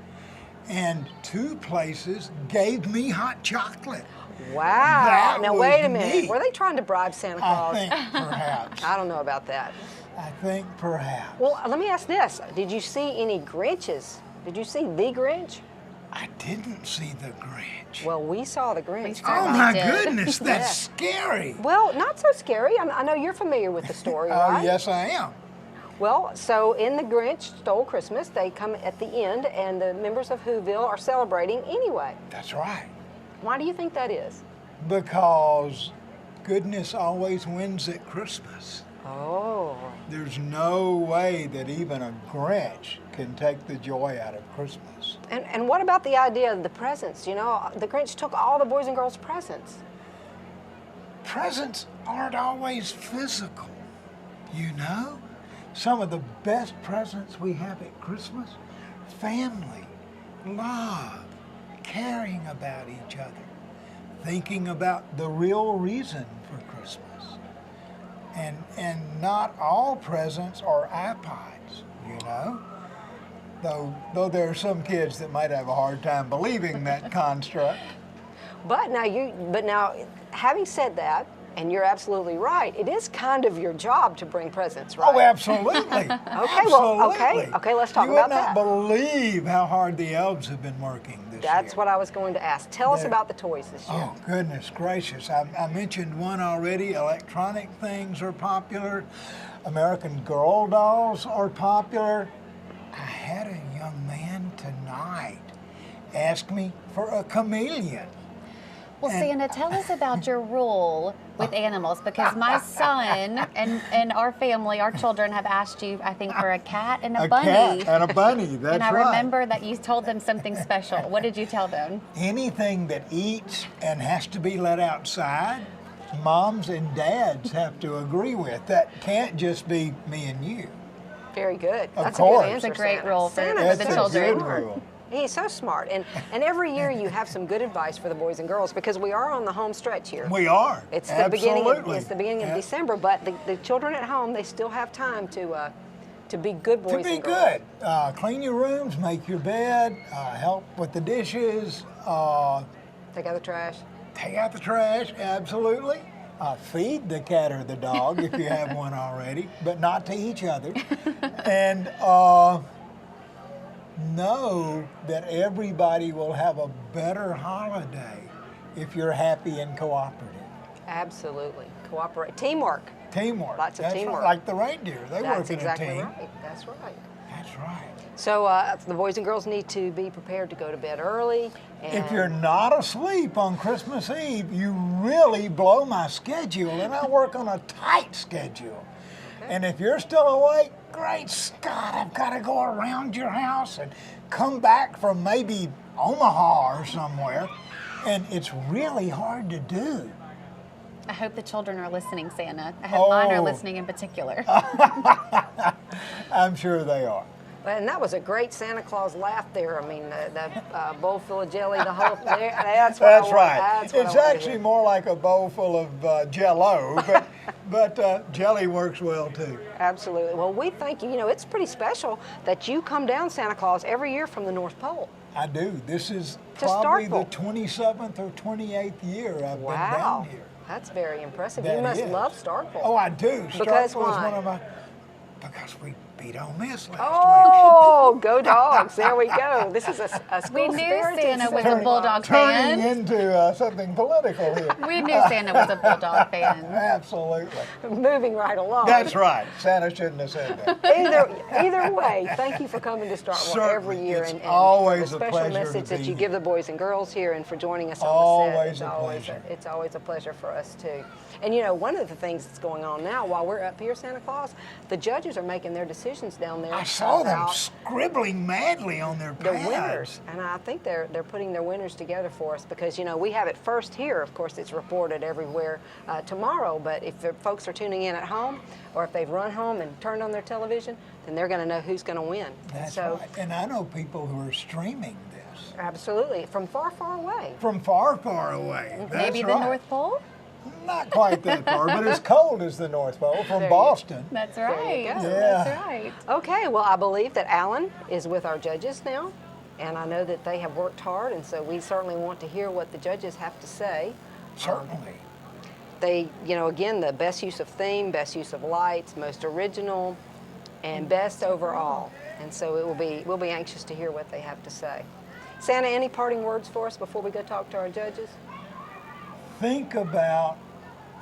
And 2 places gave me hot chocolate. Wow. Now, wait a minute. Neat. Were they trying to bribe Santa Claus? I think perhaps. I don't know about that. I think perhaps. Well, let me ask this. Did you see any Grinches? Did you see the Grinch? I didn't see the Grinch. Well, we saw the Grinch. Oh, my goodness, that's scary. Well, not so scary. I know you're familiar with the story, right? Oh, yes, I am. Well, so in The Grinch Stole Christmas, they come at the end, and the members of Whoville are celebrating anyway. That's right. Why do you think that is? Because goodness always wins at Christmas. Oh. There's no way that even a Grinch can take the joy out of Christmas. And what about the idea of the presents? You know, the Grinch took all the boys and girls' presents. Presents aren't always physical, you know? Some of the best presents we have at Christmas, family, love, caring about each other, thinking about the real reason for Christmas. And not all presents are iPods, you know? Though there are some kids that might have a hard time believing that construct. But now, having said that, and you're absolutely right, it is kind of your job to bring presents, right? Oh, absolutely. Okay, let's talk about that. You would not believe how hard the elves have been working this year. That's what I was going to ask. Tell us about the toys this year. Oh, goodness gracious. I mentioned one already. Electronic things are popular. American Girl dolls are popular. I had a young man tonight ask me for a chameleon. Well, Santa, tell us about your rule with animals, because my son and our family, our children, have asked you, I think, for a cat and a bunny. A cat and a bunny, that's right. And I remember that you told them something special. What did you tell them? Anything that eats and has to be let outside, moms and dads have to agree with. That can't just be me and you. Very good. That's a good answer. It's a great rule for Santa's the so children. smart. He's so smart. And every year you have some good advice for the boys and girls, because we are on the home stretch here. We are. It's Absolutely. the beginning of December, but the children at home, they still have time to be good boys and girls. To be good. Clean your rooms, make your bed, help with the dishes. Take out the trash. Take out the trash, absolutely. Feed the cat or the dog if you have one already, but not to each other. And know that everybody will have a better holiday if you're happy and cooperative. Absolutely. Cooperate. Teamwork. Teamwork. Lots of That's teamwork. Right. Like the reindeer. They work in a team. Right. That's right. That's right. So the boys and girls need to be prepared to go to bed early. And if you're not asleep on Christmas Eve, you really blow my schedule, and I work on a tight schedule. Okay. And if you're still awake, great Scott, I've got to go around your house and come back from maybe Omaha or somewhere, and it's really hard to do. I hope the children are listening, Santa. I hope mine are listening in particular. I'm sure they are. And that was a great Santa Claus laugh there. I mean, the bowl full of jelly, the whole thing. That's right. It's actually more like a bowl full of Jell-O, but jelly works well too. Absolutely. Well, we thank you. You know, it's pretty special that you come down, Santa Claus, every year from the North Pole. I do. This is probably the 27th or 28th year I've been down here. That's very impressive. You must love Starkville. Oh, I do. Because Starkville is why? one of my... Because beat Ole Miss last Oh, go Dogs. There we go. This is a We knew school-spirited Santa was a Santa Bulldog Claus. Turning fan. into something political here. We knew Santa was a Bulldog fan. Absolutely. Moving right along. That's right. Santa shouldn't have said that. Either way, thank you for coming to Starkville every Certainly. year It's and always for a the special pleasure to message that be you here. give the boys and girls here and for joining us on the Always set. a pleasure. It's always a pleasure for us too. And you know, one of the things that's going on now while we're up here, Santa Claus, the judges are making their decisions down there. I saw them about scribbling madly on their the pads. winners, and I think they're putting their winners together for us because you know we have it first here. Of course, it's reported everywhere tomorrow. But if the folks are tuning in at home, or if they've run home and turned on their television, then they're going to know who's going to win. That's so, right. And I know people who are streaming this. Absolutely, from far, far away. From far, far away. That's Maybe the right. North Pole? Not quite that far, but as cold as the North Pole from There you- Boston. That's There you right. go. Yeah. That's right. Okay, well, I believe that Alan is with our judges now, and I know that they have worked hard, and so we certainly want to hear what the judges have to say. Certainly. They, you know, again, the best use of theme, best use of lights, most original, and best overall. And so we'll be anxious to hear what they have to say. Santa, any parting words for us before we go talk to our judges? Think about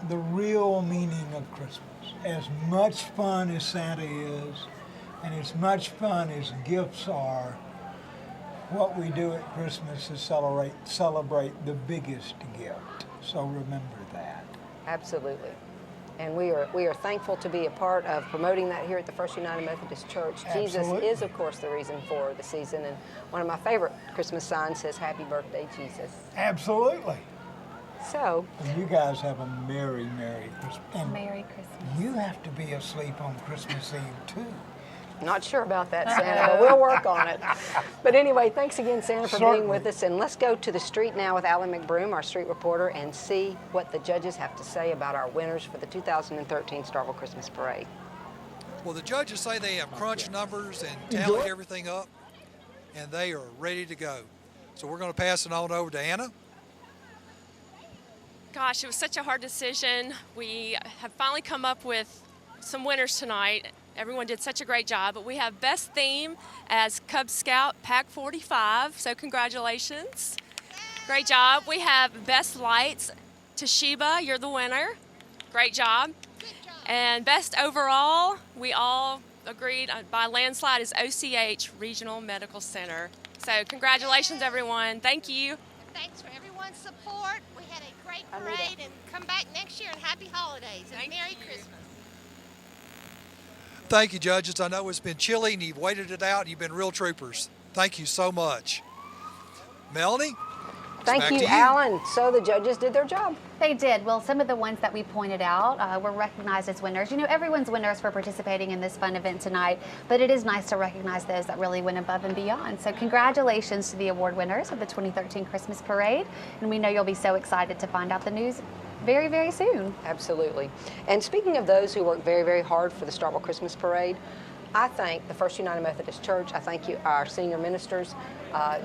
the real meaning of Christmas. As much fun as Santa is, and as much fun as gifts are, what we do at Christmas is celebrate the biggest gift. So remember that. Absolutely. And we are thankful to be a part of promoting that here at the First United Methodist Church. Jesus Absolutely. is, of course, the reason for the season. And one of my favorite Christmas signs says, "Happy Birthday, Jesus." Absolutely. So, And you guys have a Merry, Merry Christmas. And Merry Christmas. you have to be asleep on Christmas Eve, too. not sure about that, Santa, but we'll work on it. But anyway, thanks again, Santa, for being with us. And let's go to the street now with Alan McBroom, our street reporter, and see what the judges have to say about our winners for the 2013 Starkville Christmas Parade. Well, the judges say they have crunched numbers and tallied everything up, and they are ready to go. So we're going to pass it on over to Anna. Gosh, it was such a hard decision. We have finally come up with some winners tonight. Everyone did such a great job, but we have best theme as Cub Scout Pack 45, so congratulations. Great job. We have best lights, Toshiba, you're the winner. Great job. And best overall, we all agreed by landslide, is OCH Regional Medical Center. So congratulations, everyone. Thank you. Thanks for everyone's support. We had a great parade, and come back next year and happy holidays and Merry Christmas. Thank you, judges. I know it's been chilly and you've waited it out and you've been real troopers. Thank you so much. Melanie? Thank back you, to you. Alan. So the judges did their job. They did. Well, some of the ones that we pointed out were recognized as winners. You know, everyone's winners for participating in this fun event tonight, but it is nice to recognize those that really went above and beyond. So congratulations to the award winners of the 2013 Christmas Parade, and we know you'll be so excited to find out the news very, very soon. Absolutely. And speaking of those who worked very, very hard for the Starkville Christmas Parade, I thank the First United Methodist Church. I thank you, our senior ministers,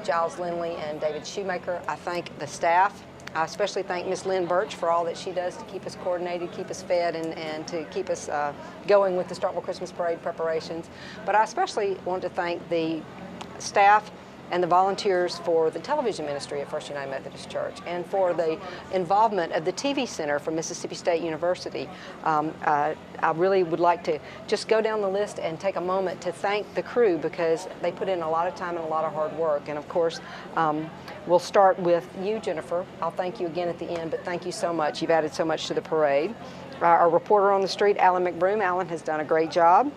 Giles Lindley and David Shoemaker. I thank the staff. I especially thank Miss Lynn Birch for all that she does to keep us coordinated, keep us fed, and to keep us going with the Starkville Christmas Parade preparations. But I especially want to thank the staff and the volunteers for the television ministry at First United Methodist Church, and for the involvement of the TV Center from Mississippi State University. I really would like to just go down the list and take a moment to thank the crew, because they put in a lot of time and a lot of hard work. And of course, we'll start with you, Jennifer. I'll thank you again at the end, but thank you so much. You've added so much to the parade. Our reporter on the street, Alan McBroom. Alan has done a great job.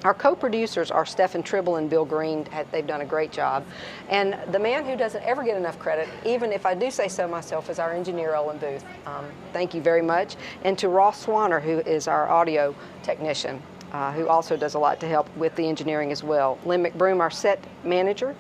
Our co-producers are Stephen Tribble and Bill Green. They've done a great job. And the man who doesn't ever get enough credit, even if I do say so myself, is our engineer, Owen Booth. Thank you very much. And to Ross Swanner, who is our audio technician, who also does a lot to help with the engineering as well. Lynn McBroom, our set manager.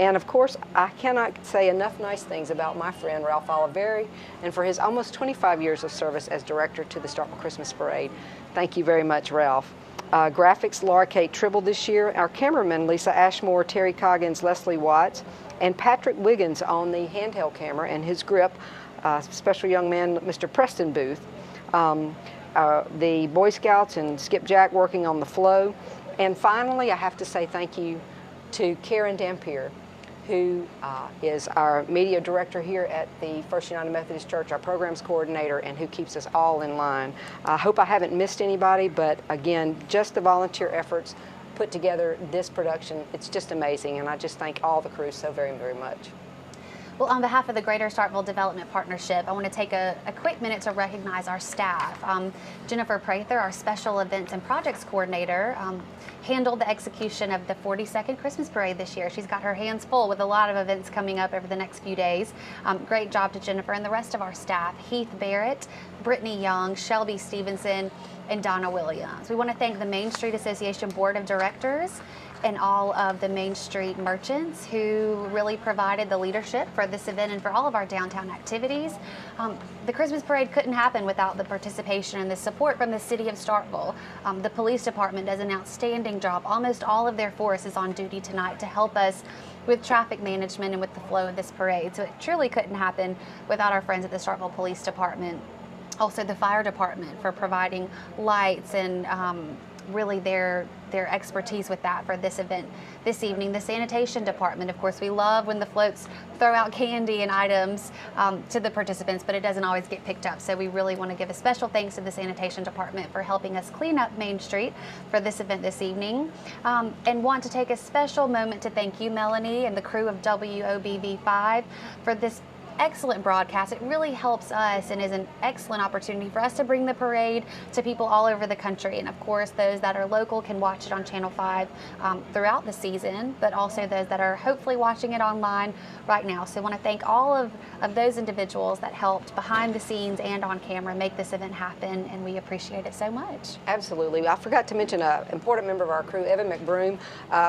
And of course, I cannot say enough nice things about my friend, Ralph Oliveri, and for his almost 25 years of service as director to the Starkville Christmas Parade. Thank you very much, Ralph. Graphics, Laura Kate Tribble this year. Our cameramen, Lisa Ashmore, Terry Coggins, Leslie Watts, and Patrick Wiggins on the handheld camera and his grip, special young man, Mr. Preston Booth. The Boy Scouts and Skipjack working on the flow. And finally, I have to say thank you to Karen Dampier, who is our media director here at the First United Methodist Church, our programs coordinator, and who keeps us all in line. I hope I haven't missed anybody, but again, just the volunteer efforts put together this production, it's just amazing, and I just thank all the crew so very, very much. Well, on behalf of the Greater Starkville Development Partnership, I want to take a quick minute to recognize our staff. Jennifer Prather, our Special Events and Projects Coordinator, handled the execution of the 42nd Christmas Parade this year. She's got her hands full with a lot of events coming up over the next few days. Great job to Jennifer and the rest of our staff, Heath Barrett, Brittany Young, Shelby Stevenson, and Donna Williams. We want to thank the Main Street Association Board of Directors and all of the Main Street merchants who really provided the leadership for this event and for all of our downtown activities. The Christmas Parade couldn't happen without the participation and the support from the City of Starkville. The police department does an outstanding job. Almost all of their force is on duty tonight to help us with traffic management and with the flow of this parade. So it truly couldn't happen without our friends at the Starkville Police Department. Also the fire department for providing lights and really their expertise with that for this event this evening. The sanitation department, of course, we love when the floats throw out candy and items to the participants, but it doesn't always get picked up. So we really want to give a special thanks to the sanitation department for helping us clean up Main Street for this event this evening. And want to take a special moment to thank you, Melanie, and the crew of WOBV5 for this excellent broadcast. It really helps us and is an excellent opportunity for us to bring the parade to people all over the country. And of course, those that are local can watch it on Channel 5 throughout the season, but also those that are hopefully watching it online right now. So I want to thank all of those individuals that helped behind the scenes and on camera make this event happen, and we appreciate it so much. Absolutely. I forgot to mention an important member of our crew, Evan McBroom.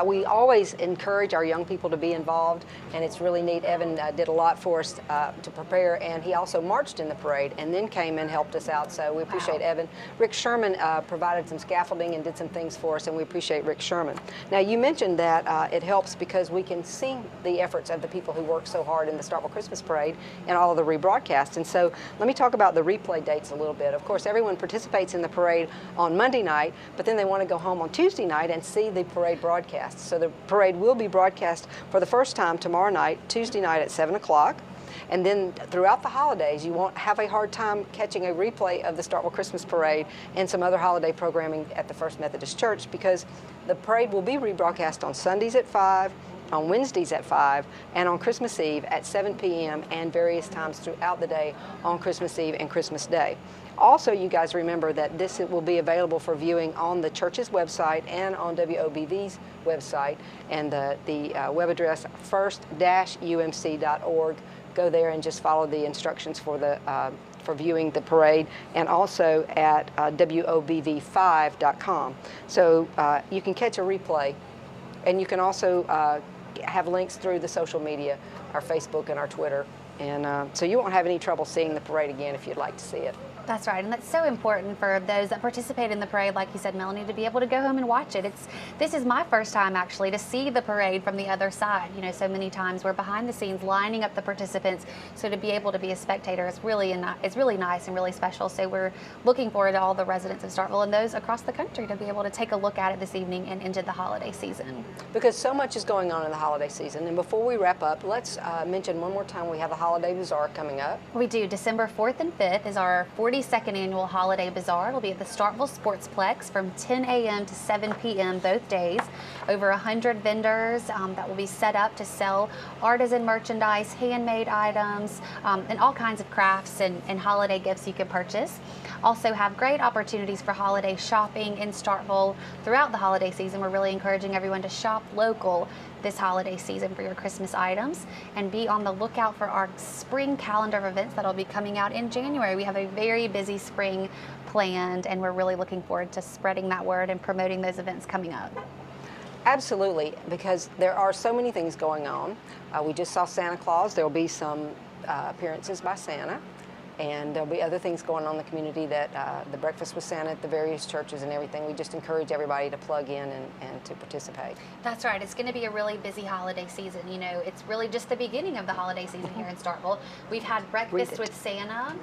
We always encourage our young people to be involved, and it's really neat. Evan did a lot for us to prepare, and he also marched in the parade and then came and helped us out, so we appreciate Evan. Rick Sherman provided some scaffolding and did some things for us, and we appreciate Rick Sherman. Now, you mentioned that it helps because we can see the efforts of the people who work so hard in the Starkville Christmas Parade and all of the rebroadcasts. And so let me talk about the replay dates a little bit. Of course, everyone participates in the parade on Monday night, but then they want to go home on Tuesday night and see the parade broadcast. So the parade will be broadcast for the first time tomorrow night, Tuesday night at 7 o'clock. And then throughout the holidays, you won't have a hard time catching a replay of the Starkville Christmas Parade and some other holiday programming at the First Methodist Church, because the parade will be rebroadcast on Sundays at 5, on Wednesdays at 5, and on Christmas Eve at 7 p.m. and various times throughout the day on Christmas Eve and Christmas Day. Also, you guys remember that this will be available for viewing on the church's website and on WOBV's website, and the web address first-umc.org. Go there and just follow the instructions for the for viewing the parade, and also at WOBV5.com. So you can catch a replay, and you can also have links through the social media, our Facebook and our Twitter, and so you won't have any trouble seeing the parade again if you'd like to see it. That's right, and that's so important for those that participate in the parade, like you said, Melanie, to be able to go home and watch it. This is my first time actually to see the parade from the other side. You know, so many times we're behind the scenes lining up the participants, so to be able to be a spectator is really nice and really special. So we're looking forward to all the residents of Starkville and those across the country to be able to take a look at it this evening and into the holiday season. Because so much is going on in the holiday season, and before we wrap up, let's mention one more time we have the Holiday Bazaar coming up. We do. December 4th and 5th is our 42nd annual Holiday Bazaar. It'll be at the Starkville Sportsplex from 10 a.m. to 7 p.m. both days. Over 100 vendors that will be set up to sell artisan merchandise, handmade items, and all kinds of crafts and holiday gifts you can purchase. Also have great opportunities for holiday shopping in Starkville throughout the holiday season. We're really encouraging everyone to shop local this holiday season for your Christmas items, and be on the lookout for our spring calendar of events that'll be coming out in January. We have a very busy spring planned, and we're really looking forward to spreading that word and promoting those events coming up. Absolutely, because there are so many things going on. We just saw Santa Claus. There will be some appearances by Santa, and there'll be other things going on in the community, that the breakfast with Santa at the various churches and everything. We just encourage everybody to plug in and to participate. That's right. It's going to be a really busy holiday season. You know, it's really just the beginning of the holiday season here in Starkville. We've had breakfast with Santa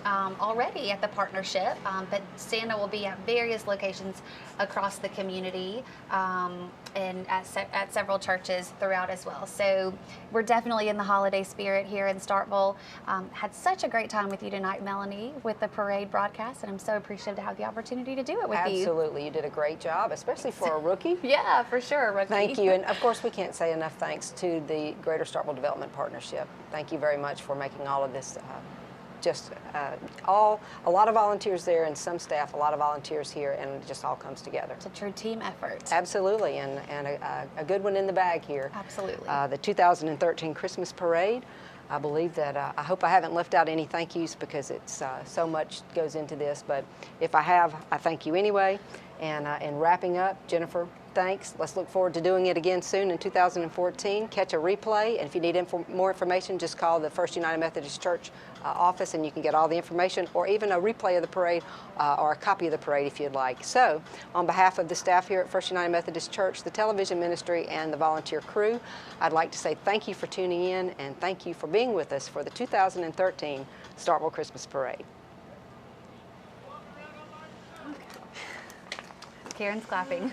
already at the partnership, but Santa will be at various locations across the community and at several churches throughout as well. So we're definitely in the holiday spirit here in Starkville. Had such a great time with you tonight, Melanie, with the parade broadcast, and I'm so appreciative to have the opportunity to do it with you. Absolutely, you did a great job, especially for a rookie. Yeah, for sure, rookie. Thank you, and of course we can't say enough thanks to the Greater Starkville Development Partnership. Thank you very much for making all of this a lot of volunteers there and some staff, a lot of volunteers here, and it just all comes together. It's a true team effort. Absolutely, and a good one in the bag here. Absolutely. The 2013 Christmas Parade. I believe that, I hope I haven't left out any thank yous because it's so much goes into this, but if I have, I thank you anyway. And in wrapping up, Jennifer, thanks. Let's look forward to doing it again soon in 2014. Catch a replay, and if you need more information, just call the First United Methodist Church office and you can get all the information, or even a replay of the parade or a copy of the parade if you'd like. So, on behalf of the staff here at First United Methodist Church, the television ministry, and the volunteer crew, I'd like to say thank you for tuning in and thank you for being with us for the 2013 Starkville Christmas Parade. Karen's clapping.